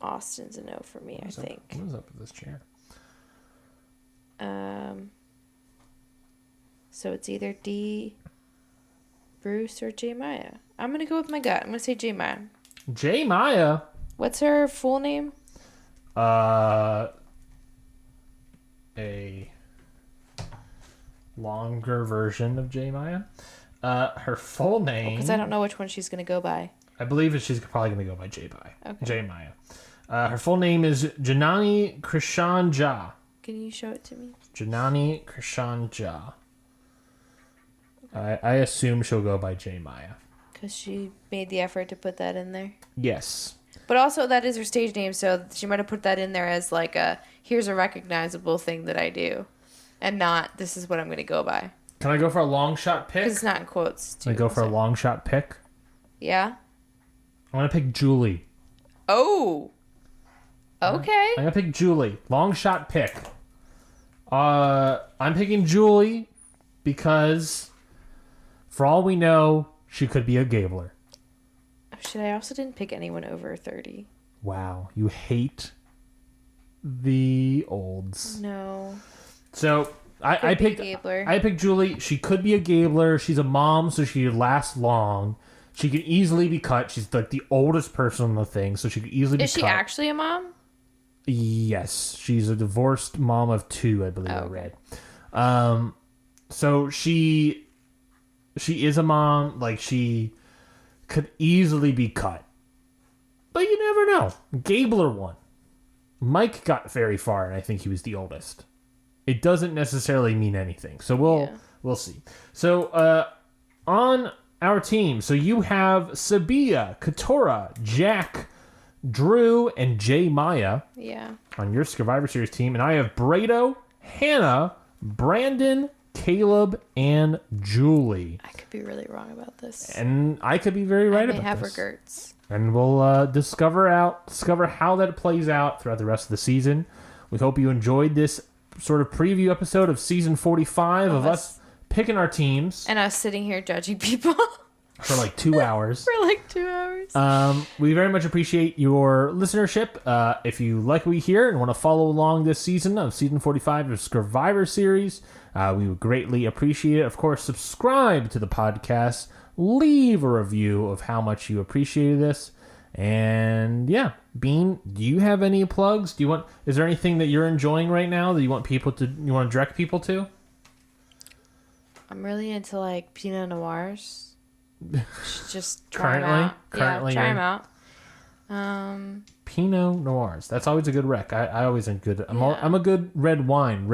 Austin's a no for me, I think. What is up with this chair? So it's either D, Bruce, or J. Maya. I'm going to go with my gut. I'm going to say J. Maya. J. Maya? What's her full name? A longer version of J. Maya. Her full name... Because I don't know which one she's going to go by. I believe she's probably going to go by J. Maya. Okay. J. Maya. Her full name is Janani Krishan Jha. Can you show it to me? Janani Krishan Jha. I assume she'll go by J. Maya. Because she made the effort to put that in there. Yes. But also, that is her stage name, so she might have put that in there as, like, here's a recognizable thing that I do. And not, this is what I'm going to go by. Can I go for a long shot pick? Because it's not in quotes, too. Can I go for a long shot pick? Yeah? I'm going to pick Julie. Oh! Okay. I'm going to pick Julie. Long shot pick. I'm picking Julie because, for all we know, she could be a Gabler. Oh, shit, I also didn't pick anyone over 30. Wow, you hate the olds. No. So I picked Gabler. I picked Julie. She could be a Gabler. She's a mom, so she could last long. She could easily be cut. She's like the oldest person on the thing, so she could easily be cut. Is she actually a mom? Yes, she's a divorced mom of 2, I believe. I read. So she is a mom. Like, she could easily be cut, but you never know. Gabler won. Mike got very far, and I think he was the oldest. It doesn't necessarily mean anything, so we'll see. So on our team, so you have Sabia, Katora, Jack, Drew, and J. Maya. Yeah. On your Scurvivor Series team, and I have Brado, Hannah, Brandon, Caleb, and Julie. I could be really wrong about this. And I could be very right about this. I may have regrets. And we'll discover how that plays out throughout the rest of the season. We hope you enjoyed this sort of preview episode of season 45 of us picking our teams. And us sitting here judging people. For like 2 hours. For like 2 hours. We very much appreciate your listenership. If you like what we hear and want to follow along this season of season 45 of Scurvivor series, we would greatly appreciate it. Of course, subscribe to the podcast. Leave a review of how much you appreciated this. And yeah, Bean, do you have any plugs? Is there anything that you're enjoying right now that you want to direct people to? I'm really into like Pinot Noirs. Just try them out. Currently, try them out. Pinot Noirs. That's always a good rec. I always am good. I'm a good red wine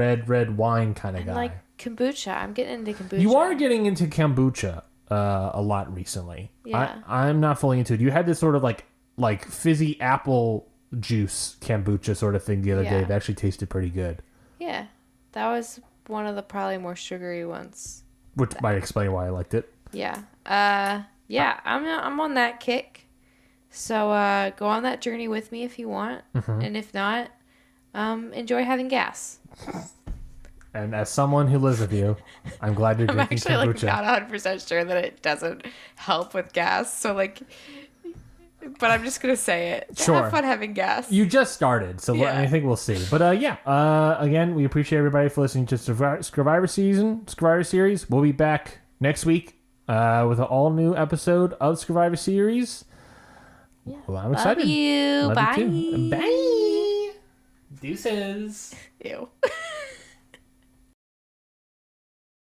kind of guy. Like kombucha. I'm getting into kombucha. You are getting into kombucha a lot recently. Yeah. I'm not fully into it. You had this sort of like fizzy apple juice kombucha sort of thing the other day that actually tasted pretty good. Yeah. That was one of the probably more sugary ones. Which might explain why I liked it. Yeah. I'm on that kick. So go on that journey with me if you want. Mm-hmm. And if not, enjoy having gas. And as someone who lives with you, I'm glad you're drinking kombucha. I'm actually not 100% sure that it doesn't help with gas. So but I'm just going to say it. Sure. Have fun having gas. You just started, so I think we'll see. But again, we appreciate everybody for listening to Scurvivor Series. We'll be back next week with an all-new episode of Scurvivor Series. Yeah. Well, I'm excited. Love you. Bye. Bye. Deuces. Ew.